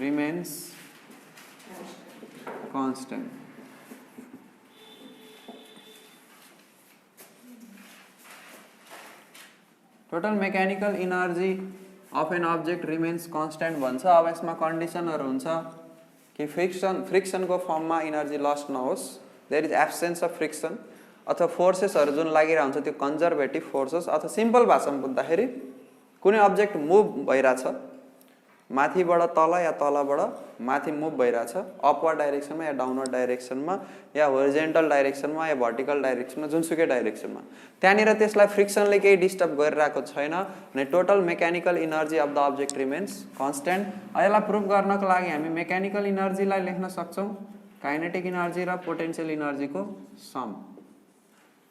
remains constant total mechanical energy of an object remains constant भन्छ अब यसमा कन्डिसनहरु हुन्छ कि फ्रिक्सन को फर्ममा एनर्जी लस्ट नहोस् there is absence of friction अथवा फोर्सेसहरु जुन लागिरा हुन्छ त्यो कन्जर्भेटिभ फोर्सेस अथवा सिम्पल भाषामा बुझ्दाखेरि कुनै अब्जेक्ट मुभ भइराछ माथिबाट तल या तलबाट माथि मुभ भइरहेछ अपवर्ड डाइरेक्सनमा या डाउनवर्ड डाइरेक्सनमा या होरिजेन्टल डाइरेक्सनमा या भर्टिकल डाइरेक्सनमा जुनसुकै डाइरेक्सनमा त्यहाँनिर त्यसलाई फ्रिक्सनले केही डिस्टर्ब गरिरहेको छैन भने total mechanical energy of the object remains constant. यसलाई प्रुभ गर्नको लागि हामी मेकानिकल इनर्जीलाई लेख्न सक्छौँ काइनेटिक इनर्जी र पोटेन्शियल इनर्जीको sum.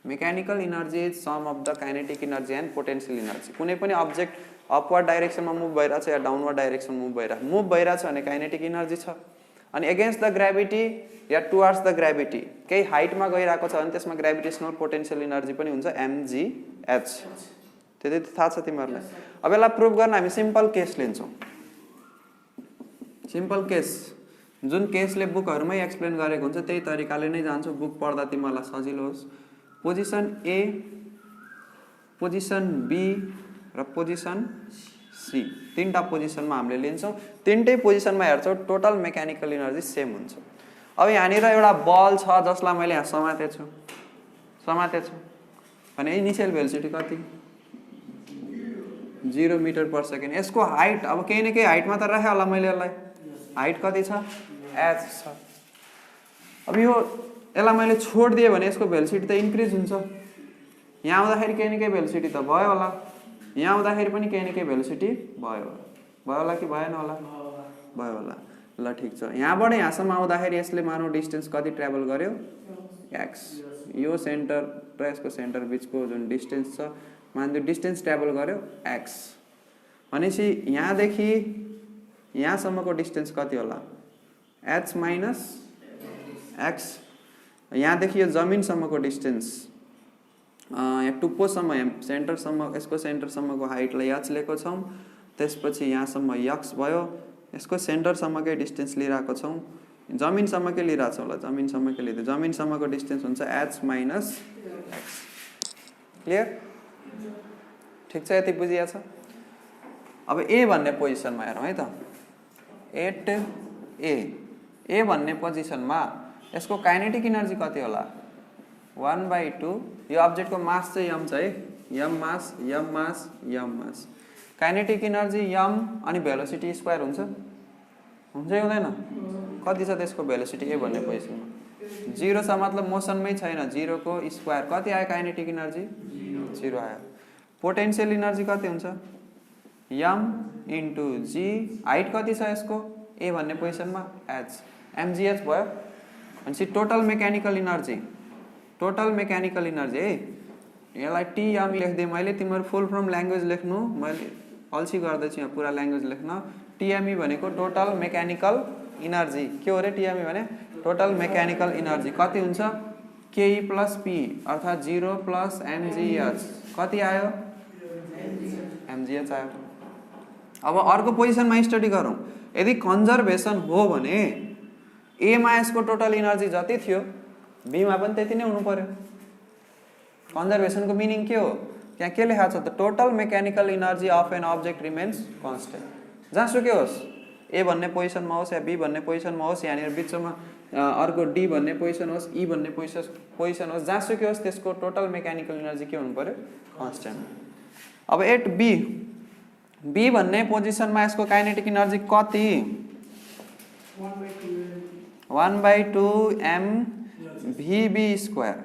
Mechanical energy is sum of the kinetic energy and potential energy. कुनै पनि अब्जेक्ट अपवर्ड डाइरेक्सनमा मुभ भइरहेछ या डाउनवर्ड डाइरेक्सनमा मुभ भइरहेछ भने काइनेटिक इनर्जी छ। अनि against the gravity yeah towards the gravity केही हाइटमा गइरहेको छ भने त्यसमा ग्राभिटेसनल पोटेन्शियल इनर्जी पनि हुन्छ mgh। त्यति थाहा छ तिमीहरूलाई? अब यसलाई प्रुभ गर्न हामी सिम्पल केस लिन्छौँ। सिम्पल केस जुन केसले बुकहरुमै एक्सप्लेन गरेको हुन्छ त्यही तरिकाले नै जान्छु, बुक पढ्दा तिमीहरूलाई सजिलो होस्। पोजिसन ए, पोजिसन बी र पोजिसन सी तीनटा पोजिसनमा हामीले लिन्छौँ। तीनटै पोजिसनमा हेर्छौँ टोटल मेकानिकल इनर्जी सेम हुन्छ। अब यहाँनिर एउटा बल छ जसलाई मैले यहाँ समातेछु भने इनिशियल भेलोसिटी कति 0 मिटर पर सेकेन्ड। यसको हाइट अब केही न केही हाइटमा त राखे होला मैले यसलाई, हाइट कति छ h छ। अब यो यसलाई मैले छोडिदिएँ भने यसको भेलोसिटी त इन्क्रिज हुन्छ। यहाँ आउँदाखेरि केही न केही भेलोसिटी त भयो होला, यहाँ आउँदाखेरि पनि केही न केही भेलोसिटी भयो होला कि भएन होला? भयो होला। ल ठिक छ। यहाँबाट यहाँसम्म आउँदाखेरि यसले मानौ डिस्टेन्स कति ट्राभल गर्यो x। यो सेन्टर र यसको सेन्टर बिचको जुन डिस्टेन्स छ मानिदियो डिस्टेन्स ट्राभल गर्यो x भनेपछि यहाँदेखि यहाँसम्मको डिस्टेन्स कति होला h माइनस x। यहाँदेखि यो जमिनसम्मको डिस्टेन्स यहाँ टुप्पोसम्म सेन्टरसम्म यसको सेन्टरसम्मको हाइटलाई h लिएको छौँ। त्यसपछि यहाँसम्म x भयो, यसको सेन्टरसम्मकै डिस्टेन्स लिइरहेको छौँ, जमिनसम्मकै लिइरहेको छौँ। ल जमिनसम्मकै लिँदै जमिनसम्मको डिस्टेन्स हुन्छ h माइनस x। क्लियर? ठिक छ, यति बुझिया छ? अब ए भन्ने पोजिसनमा हेरौँ है त। एट ए भन्ने पोजिसनमा यसको काइनेटिक इनर्जी कति होला 1/2। यो अब्जेक्टको मास चाहिँ m छ है, m मास m मास m मास। काइनेटिक इनर्जी m अनि भेलोसिटी स्क्वायर हुन्छ कि हुँदैन? कति छ त्यसको भेलोसिटी ए भन्ने पोजिसनमा 0 छ, मतलब मोसनमै छैन। 0 को स्क्वायर कति आयो काइनेटिक इनर्जी 0 आयो। पोटेन्शियल इनर्जी कति हुन्छ m इन्टु g। हाइट कति छ यसको ए भन्ने पोजिसनमा h mgh भयो। भनेपछि टोटल मेकानिकल इनर्जी है, यसलाई टिएम लेख्दै मैले। तिमीहरू फुल फर्म ल्याङ्ग्वेज लेख्नु, मैले अल्छी गर्दैछु यहाँ पुरा ल्याङ्ग्वेज लेख्न। टिएमई भनेको टोटल मेकानिकल इनर्जी। के हो रे टिएमई भने टोटल मेकानिकल इनर्जी कति हुन्छ के प्लस पी अर्थात् 0 प्लस mgh। कति आयो mgh आयो। अब अर्को पोजिसनमा स्टडी गरौँ। यदि कन्जर्भेसन हो भने ए मा यसको टोटल इनर्जी जति थियो बी मा पनि त्यति नै हुनु पर्यो। कन्जर्भेसनको मिनिङ के हो? त्यहाँ के लेखा छ त total mechanical energy of an object remains constant. जहाँसुकै होस्, ए भन्ने पोजिसनमा होस् या बी भन्ने पोजिसनमा होस्, यहाँनिर बिचमा अर्को डी भन्ने पोजिसन होस्, ई भन्ने पोजिसन होस्, जहाँसुकै होस् त्यसको टोटल मेकानिकल इनर्जी के हुनु पर्यो कन्स्टेन्ट। अब एट बी भन्ने पोजिसनमा यसको काइनेटिक इनर्जी कति 1/2 m vb square.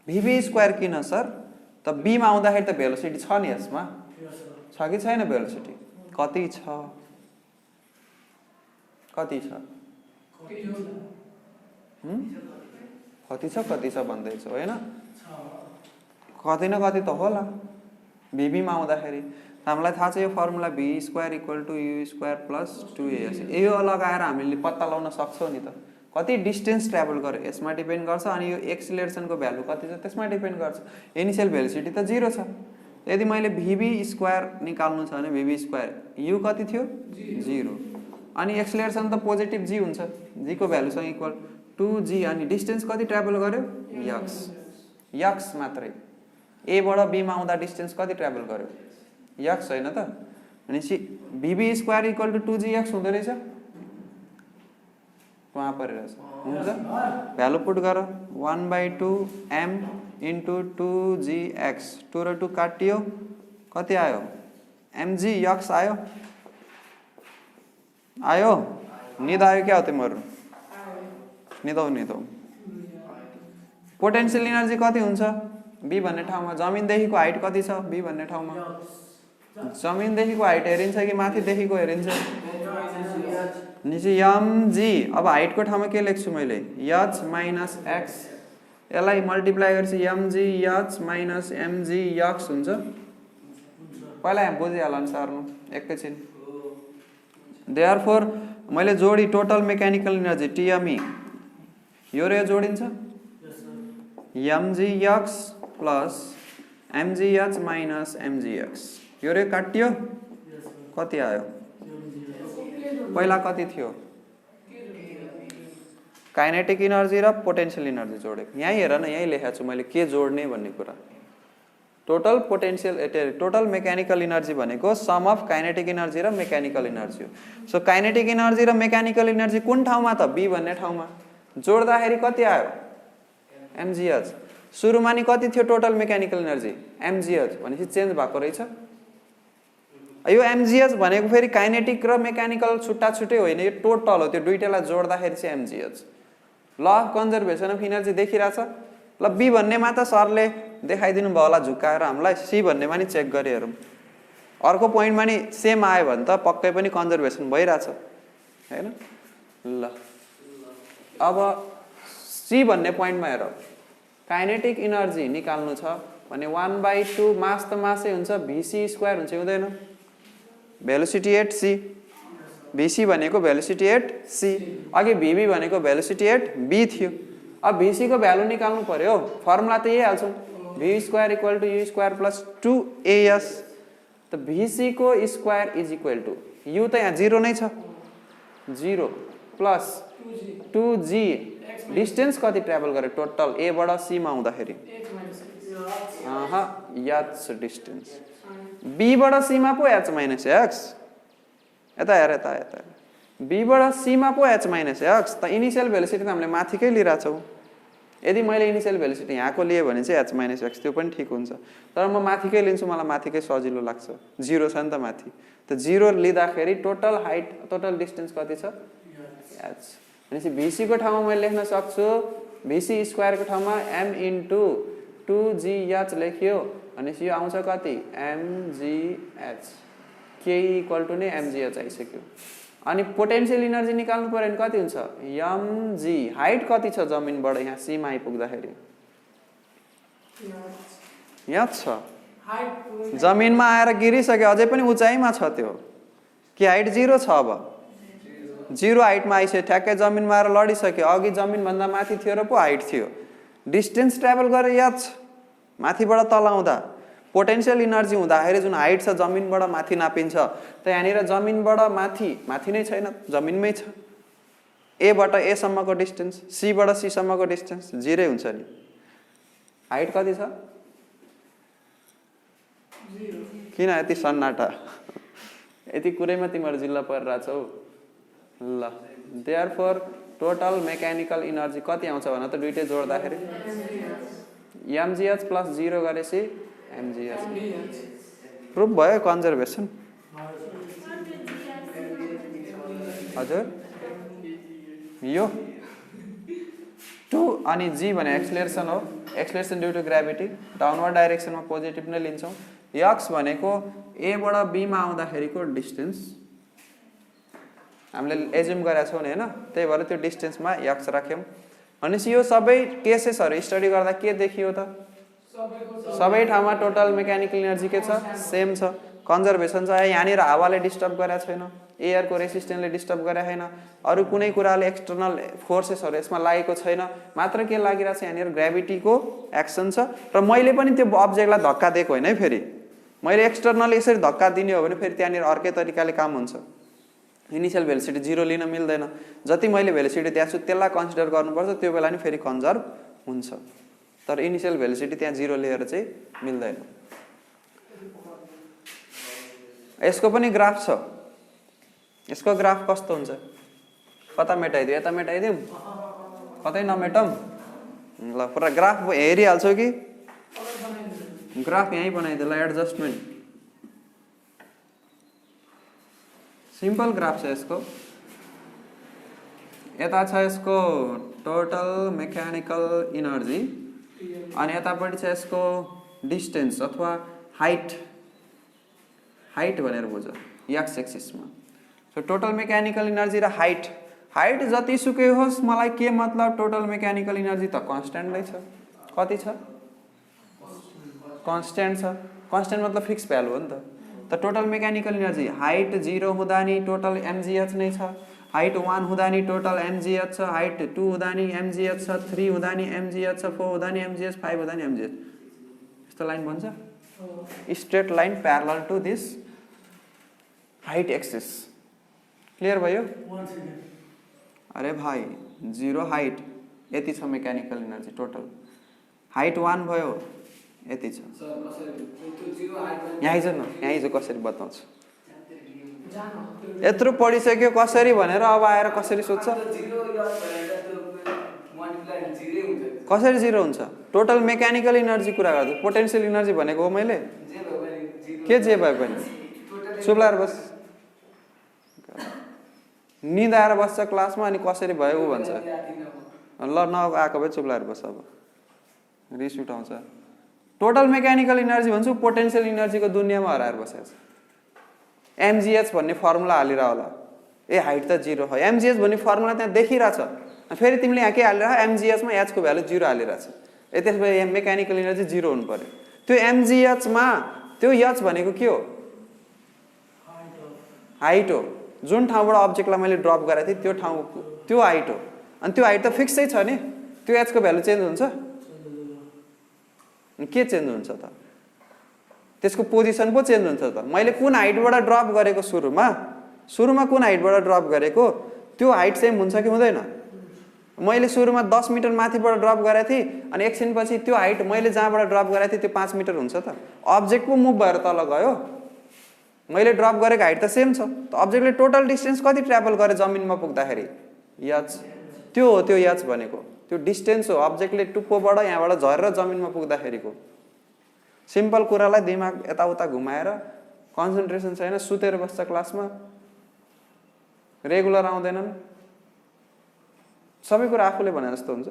vb square किन सर? त बी मा आउँदाखेरि त भेलोसिटी छ नि, यसमा छ कि छैन भेलोसिटी? कति छ कति छ भन्दैछु होइन? कति न कति त होला vb मा आउँदाखेरि। हामीलाई थाहा छ यो formula v square equal to u square plus 2as। यो लगाएर हामीले पत्ता लगाउन सक्छौँ नि त कति डिस्टेन्स ट्राभल गर्यो यसमा डिपेन्ड गर्छ, अनि यो एक्सिलरेसनको भ्यालु कति छ त्यसमा डिपेन्ड गर्छ। इनिशियल भेलोसिटी त 0 छ। यदि मैले vb स्क्वायर निकाल्नु छ भने vb स्क्वायर u कति थियो 0, अनि एक्सिलरेसन त पोजिटिभ g हुन्छ, g को भ्यालुसँग इक्वल 2g। अनि डिस्टेन्स कति ट्राभल गर्यो x मात्रै। ए बाट बी मा आउँदा डिस्टेन्स कति ट्राभल गर्यो x हैन त? भनेपछि vb square equal to 2gx हुँदो रहेछ। वहाँ परिरहेछ हुन्छ, भ्यालु पुट गर 1/2 m इन्टु 2gx। 2 र 2 काटियो कति आयो mgx आयो। आयो निद आयो क्या हो तिम्रो निदौ पोटेन्शियल इनर्जी कति हुन्छ बी भन्ने ठाउँमा जमिनदेखिको हाइट कति छ बी भन्ने ठाउँमा जमिनदेखिको हाइट हेरिन्छ कि माथिदेखिको हेरिन्छ निचे mg अब हाइटको ठाउँमा के लेख्छु मैले h माइनस x यसलाई मल्टिप्लाई गरेपछि mg h minus mg x हुन्छ पहिला यहाँ बुझिहाल अनुसार एकैछिन देयरफोर मैले जोडी टोटल मेकानिकल इनर्जी TME यो र यो जोडिन्छ mgx plus mgh minus mgx यो रे काटियो कति आयो पहिला कति थियो काइनेटिक इनर्जी र पोटेन्शियल इनर्जी जोडेको यही हेर न यही लेखेको छु मैले के जोड्ने भन्ने कुरा total potential total mechanical energy भनेको सम अफ काइनेटिक इनर्जी र मेकानिकल इनर्जी हो सो काइनेटिक इनर्जी र मेकानिकल इनर्जी कुन ठाउँमा त बी भन्ने ठाउँमा जोड्दाखेरि कति आयो mgh सुरुमा नि कति थियो टोटल मेकानिकल इनर्जी mgh भनेपछि चेन्ज भएको रहेछ यो mgh भनेको फेरि काइनेटिक र मेकानिकल छुट्टा छुट्टै होइन यो टोटल हो त्यो दुईटैलाई जोड्दाखेरि चाहिँ mgh law of conservation of energy देखिरहेछ ल बी भन्नेमा त सरले देखाइदिनु भयो होला झुकाएर हामीलाई सी भन्नेमा नि चेक गरे हेरौँ अर्को पोइन्टमा नि सेम आयो भने त पक्कै पनि कन्जर्भेसन भइरहेछ हैन ल अब सी भन्ने पोइन्टमा हेर काइनेटिक इनर्जी निकाल्नु छ भने 1/2 मास त मासै हुन्छ vc स्क्वायर हुन्छ हुँदैन भेलोसिटी एट सी vc भनेको भेलोसिटी एट सी अघि vb भनेको भेलोसिटी एट b थियो अब vc को भ्यालु निकाल्नु पर्यो फर्मुला त यही हाल्छौं v square equal to u square plus 2as त vc को square is equal to u त यहाँ 0 नै छ 0 प्लस 2g डिस्टेन्स कति ट्राभल गरे टोटल a बाट c मा आउँदाखेरि h डिस्टेन्स b बाट c मा पो h माइनस x यता हेर यता यता b बाट c मा पो h माइनस x त इनिशियल भेलोसिटी त हामीले माथिकै लिइरा छौ यदि मैले इनिशियल भेलोसिटी यहाँको लिए भने चाहिँ h माइनस x त्यो पनि ठीक हुन्छ तर म माथिकै लिन्छु मलाई माथिकै सजिलो लाग्छ 0 छ नि त माथि त 0 लिँदाखेरि टोटल हाइट टोटल डिस्टेन्स कति छ h भनेपछि vc को ठाउँमा मैले लेख्न सक्छु vc स्क्वायर को ठाउँमा m इन्टु 2gh लेखियो भनेपछि यो आउँछ कति mgh k इक्वल टु नै mgh आइसक्यो अनि पोटेन्शियल इनर्जी निकाल्नु पर्यो भने कति हुन्छ mg हाइट कति छ जमिनबाट यहाँ सी मा आइपुग्दाखेरि यहाँ छ जमिनमा आएर गिरिसक्यो अझै पनि उचाइमा छ त्यो कि हाइट 0 छ अब 0 हाइटमा आइसक्यो ठ्याक्कै जमिनमा आएर लडिसक्यो अघि जमिन भन्दा माथि थियो र पो हाइट थियो डिस्टेन्स ट्राभल गरे याद छ माथिबाट तल आउँदा पोटेन्शियल इनर्जी हुँदाखेरि जुन हाइट छ जमिनबाट माथि नापिन्छ त यहाँनिर जमिनबाट माथि नै छैन जमिनमै छ ए बाट ए सम्मको डिस्टेन्स सी बाट सी सम्मको डिस्टेन्स 0 हुन्छ नि हाइट कति छ 0 किन यति सन्नाटा यति कुरैमा तिम्रो जिल्ला परिरहेछौ ल देयरफोर टोटल मेकानिकल इनर्जी कति आउँछ भन त दुईटै जोड्दाखेरि mgh प्लस 0 गरेपछि mgh प्रुफ भयो कन्जर्भेसन हजुर यो 2 अनि g भने एक्सेलरेसन हो acceleration due to gravity downward डाइरेक्सनमा पोजिटिभ नै लिन्छौं x भनेको a बाट b मा आउँदाखेरिको डिस्टेन्स हामीले एज्युम गरेका छौं नि हैन त्यही भएर त्यो डिस्टेन्समा x राख्यौं अनि यो सबै केसेसहरु स्टडी गर्दा के देखियो त सबै ठाउँमा टोटल मेकानिकल एनर्जी के छ सेम छ कन्जर्भेसन छ यहाँनिर हावाले डिस्टर्ब गरेको छैन एयरको रेसिस्टेन्सले डिस्टर्ब गरेको छैन अरु कुनै कुराले एक्सटर्नल फोर्सेसहरु यसमा लागेको छैन मात्र के लागिरा छ यहाँनिर ग्रेभिटीको एक्सन छ र मैले पनि त्यो अब्जेक्टलाई धक्का दिएको हैन है फेरि मैले एक्सटर्नली यसरी धक्का दिने हो भने फेरि त्यहाँनिर अर्कै तरिकाले काम हुन्छ इनिशियल भेलोसिटी 0 लिन मिल्दैन जति मैले भेलोसिटी दिएको छु त्यसलाई कन्सिडर गर्नुपर्छ त्यो बेला नि फेरि कन्जर्भ हुन्छ तर इनिशियल भेलोसिटी त्यहाँ 0 लिएर चाहिँ मिल्दैन यसको पनि ग्राफ छ यसको ग्राफ कस्तो हुन्छ कता मेटाइदियो यता मेटाइदिउँ कतै नमेटौं ल पुरा ग्राफ हेरिहाल्छौ कि ग्राफ यही बनाइदिए ल एडजस्टमेन्ट सिम्पल ग्राफ छ यसको। यता छ यसको टोटल मेकानिकल इनर्जी अनि यतापट्टि छ यसको डिस्टेन्स अथवा हाइट भनेर बुझ एक्स एक्सिसमा। सो टोटल मेकानिकल इनर्जी र हाइट जतिसुकै होस् मलाई के मतलब टोटल मेकानिकल इनर्जी त कन्स्ट्यान्ट नै छ। कति छ? कन्स्ट्यान्ट छ। कन्स्ट्यान्ट मतलब फिक्स भ्यालु हो नि त टोटल मेकानिकल इनर्जी हाइट 0 हुँदा नि टोटल mgh नै छ, हाइट 1 हुँदा नि टोटल mgh छ, हाइट 2 हुँदा नि mgh छ, 3 हुँदा नि mgh छ, 4 हुँदा नि mgh, 5 हुँदा नि mgh। यस्तो लाइन भन्छ straight line parallel to this height axis. Clear भयो? अरे भाइ 0 हाइट यति छ मेकानिकल इनर्जी टोटल, हाइट 1 भयो यति छ। यहाँ हिजो न यहाँ हिजो कसरी बताउँछु, यत्रो पढिसक्यो कसरी भनेर अब आएर कसरी सोध्छ? कसरी 0 हुन्छ? टोटल मेकानिकल इनर्जी कुरा गर्छु, पोटेन्सियल इनर्जी भनेको हो मैले। के जे भए पनि चुप्लाएर बस, निद आएर बस्छ क्लासमा अनि कसरी भयो ऊ भन्छ। ल नआएको भए चुप्लाएर बस, अब रिस उठाउँछ। टोटल मेकानिकल इनर्जी भन्छु पोटेन्सियल इनर्जीको दुनियाँमा हराएर बसेको छ। mgh भन्ने फर्मुला हालेर होला, ए हाइट त 0 हो, mgh भन्ने फर्मुला त्यहाँ देखिरहेछ, फेरि तिमीले यहाँ के हालेर mgh मा h को भ्यालु 0 हालिरहेछ, ए त्यसपछि मेकानिकल इनर्जी 0 हुनु पर्यो। त्यो mgh मा त्यो h भनेको के हो? हाइट हो। जुन ठाउँबाट अब्जेक्टलाई मैले ड्रप गरेको थिएँ त्यो ठाउँ त्यो हाइट हो, अनि त्यो हाइट त फिक्सै छ नि, त्यो h को भ्यालु चेन्ज हुन्छ? के चेन्ज हुन्छ त? त्यसको पोजिसन पो चेन्ज हुन्छ त। मैले कुन हाइटबाट ड्रप गरेको सुरुमा कुन हाइटबाट ड्रप गरेको त्यो हाइट सेम हुन्छ कि हुँदैन? मैले सुरुमा 10 मिटर माथिबाट ड्रप गरेको थिएँ अनि एकछिनपछि त्यो हाइट मैले जहाँबाट ड्रप गरेको थिएँ त्यो 5 मिटर हुन्छ त? अब्जेक्ट पो मुभ भएर तल गयो, मैले ड्रप गरेको हाइट त सेम छ। त अब्जेक्टले टोटल डिस्टेन्स कति ट्राभल गरे जमिनमा पुग्दाखेरि? h। त्यो हो त्यो h भनेको, त्यो डिस्टेन्स हो अब्जेक्टले टुप्पोबाट यहाँबाट झरेर जमिनमा पुग्दाखेरिको। सिम्पल कुरालाई दिमाग यताउता घुमाएर कन्सन्ट्रेसन छैन, सुतेर बस्छ क्लासमा, रेगुलर आउँदैनन्, सबै कुरा आफूले भने जस्तो हुन्छ।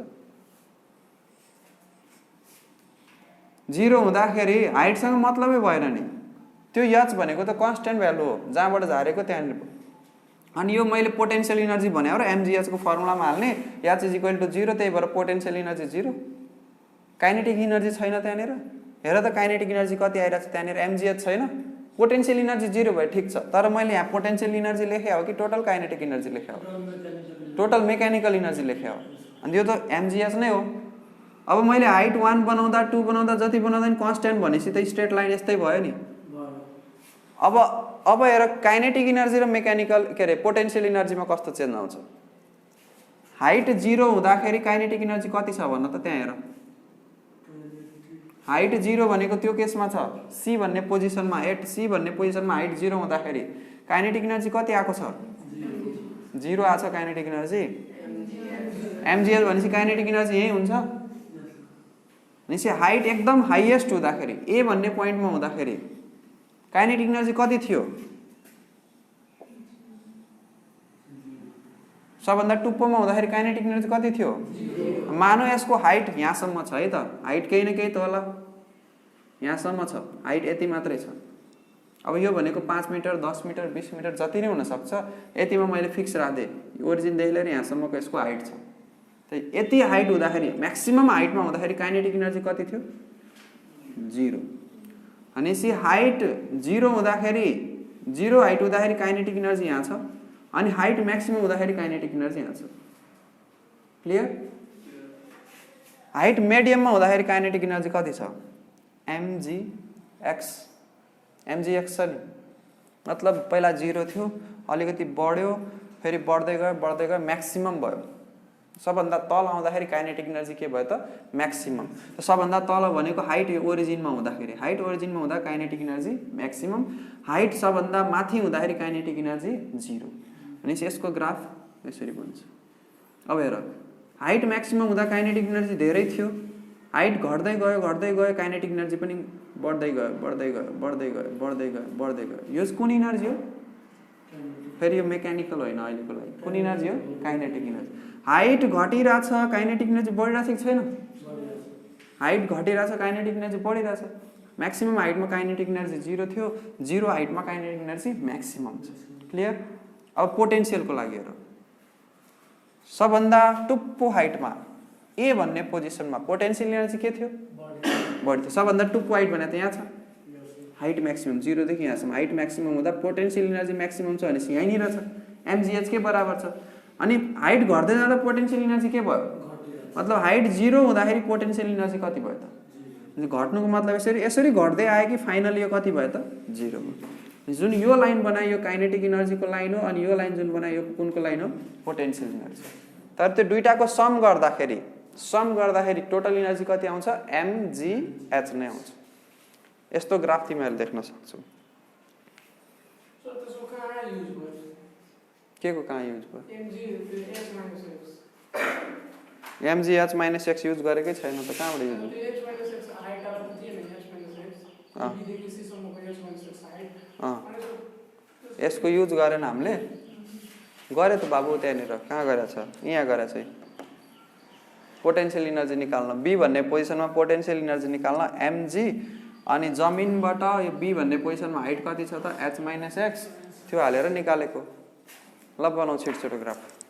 0 हुँदाखेरि हाइटसँग मतलबै भएन नि, त्यो h भनेको त कन्स्ट्यान्ट भ्यालु हो, जहाँबाट झारेको त्यहाँनिर। अनि यो मैले पोटेन्सियल इनर्जी भने र mgh को फर्मुलामा हाल्ने h इज इक्वल टु 0, त्यही भएर पोटेन्सियल इनर्जी 0। काइनेटिक इनर्जी छैन त्यहाँनिर, हेर त काइनेटिक इनर्जी कति आइरहेको छ त्यहाँनिर, mgh छैन, पोटेन्सियल इनर्जी 0 भयो ठिक छ, तर मैले यहाँ पोटेन्सियल इनर्जी लेखे हो कि टोटल काइनेटिक इनर्जी लेखे हो? टोटल मेकानिकल इनर्जी लेखे हो, अनि यो त mgh नै हो। अब मैले हाइट 1 बनाउँदा 2 बनाउँदा जति बनाउँदा नि कन्स्ट्यान्ट भनेपछि त स्ट्रेट लाइन यस्तै भयो नि। अब हेर काइनेटिक इनर्जी र मेकानिकल के अरे पोटेन्सियल इनर्जीमा कस्तो चेन्ज आउँछ। हाइट 0 हुँदाखेरि काइनेटिक इनर्जी कति छ भन्न त, त्यहाँ हेर। हाइट 0 भनेको त्यो केसमा छ c भन्ने पोजिसनमा, c भन्ने पोजिसनमा हाइट 0 हुँदाखेरि काइनेटिक इनर्जी कति आएको छ? 0 आछ काइनेटिक इनर्जी। mgh भनेपछि काइनेटिक इनर्जी यही हुन्छ। भनेपछि हाइट एकदम हाइएस्ट हुँदाखेरि a भन्ने पोइन्टमा हुँदाखेरि काइनेटिक इनर्जी कति थियो? सबभन्दा टुप्पोमा हुँदाखेरि काइनेटिक इनर्जी कति थियो? मानौ यसको हाइट यहाँसम्म छ है त, हाइट केही न केही त होला, यहाँसम्म छ, हाइट यति मात्रै छ। अब यो भनेको 5 मिटर 10 मिटर 20 मिटर जति नै हुनसक्छ, यतिमा मैले फिक्स राखेँ, ओरिजिनदेखि लिएर यहाँसम्मको यसको हाइट छ। त यति हाइट हुँदाखेरि म्याक्सिमम हाइटमा हुँदाखेरि काइनेटिक इनर्जी कति थियो? 0। भनेपछि हाइट 0 हुँदाखेरि 0 हाइट हुँदाखेरि काइनेटिक इनर्जी यहाँ छ, अनि हाइट म्याक्सिमम हुँदाखेरि काइनेटिक इनर्जी यहाँ छ। क्लियर? हाइट मिडियममा हुँदाखेरि काइनेटिक इनर्जी कति छ? mgx छ नि, मतलब पहिला 0 थियो, अलिकति बढ्यो, फेरि बढ्दै गयो म्याक्सिमम भयो। सबभन्दा तल आउँदाखेरि काइनेटिक इनर्जी के भयो त? म्याक्सिमम। सबभन्दा तल भनेको हाइट ओरिजिनमा हुँदाखेरि, हाइट ओरिजिनमा हुँदा काइनेटिक इनर्जी म्याक्सिमम, हाइट सबभन्दा माथि हुँदाखेरि काइनेटिक इनर्जी 0। भनेपछि यसको ग्राफ यसरी बन्छ। अब हेर, हाइट म्याक्सिमम हुँदा काइनेटिक इनर्जी धेरै थियो, हाइट घट्दै गयो काइनेटिक इनर्जी पनि बढ्दै गयो। यो कुन इनर्जी हो? फेरि यो मेकानिकल होइन अहिलेको लागि कुन इनर्जी हो काइनेटिक इनर्जी हाइट घटिरहेछ काइनेटिक इनर्जी बढिरहेछ कि छैन हाइट घटिरहेछ काइनेटिक इनर्जी बढिरहेछ म्याक्सिमम हाइटमा काइनेटिक इनर्जी 0 थियो 0 हाइटमा काइनेटिक इनर्जी म्याक्सिमम छ क्लियर अब पोटेन्शियलको लागि हेरौँ सबभन्दा टुप्पो हाइटमा ए भन्ने पोजिसनमा पोटेन्शियल एनर्जी के थियो बढी थियो सबभन्दा टुप्पो हाइट भने त यहाँ छ हाइट म्याक्सिमम 0 देखि यहाँसम्म हाइट म्याक्सिमम हुँदा पोटेन्शियल एनर्जी म्याक्सिमम छ भनेपछि यहीँनिर छ mgh के बराबर छ अनि हाइट घट्दै जाँदा पोटेन्शियल एनर्जी के भयो मतलब हाइट 0 हुँदाखेरि पोटेन्शियल एनर्जी कति भयो त घट्नुको मतलब यसरी घट्दै आयो कि फाइनली यो कति भयो त 0 भयो जुन यो लाइन बनायो यो काइनेटिक एनर्जीको लाइन हो अनि यो लाइन जुन बनायो यो कुनको लाइन हो पोटेन्शियल एनर्जी तर त्यो दुईटाको सम गर्दाखेरि टोटल एनर्जी कति आउँछ mgh नै आउँछ यस्तो ग्राफ तिमीहरुले देख्न सक्छौ के को कहाँ युज भयो mgh minus x युज गरेकै छैन त कहाँबाट युज यसको युज गरेन हामीले गरे त बाबु त्यहाँनिर कहाँ गरेछ यहाँ गरेछ पोटेन्शियल एनर्जी निकाल्न b भन्ने पोजिसनमा पोटेन्शियल एनर्जी निकाल्न mg अनि जमिनबाट यो b भन्ने पोजिसनमा हाइट कति छ त h - x त्यो हालेर निकालेको ल बनाऊ छिटो ग्राफ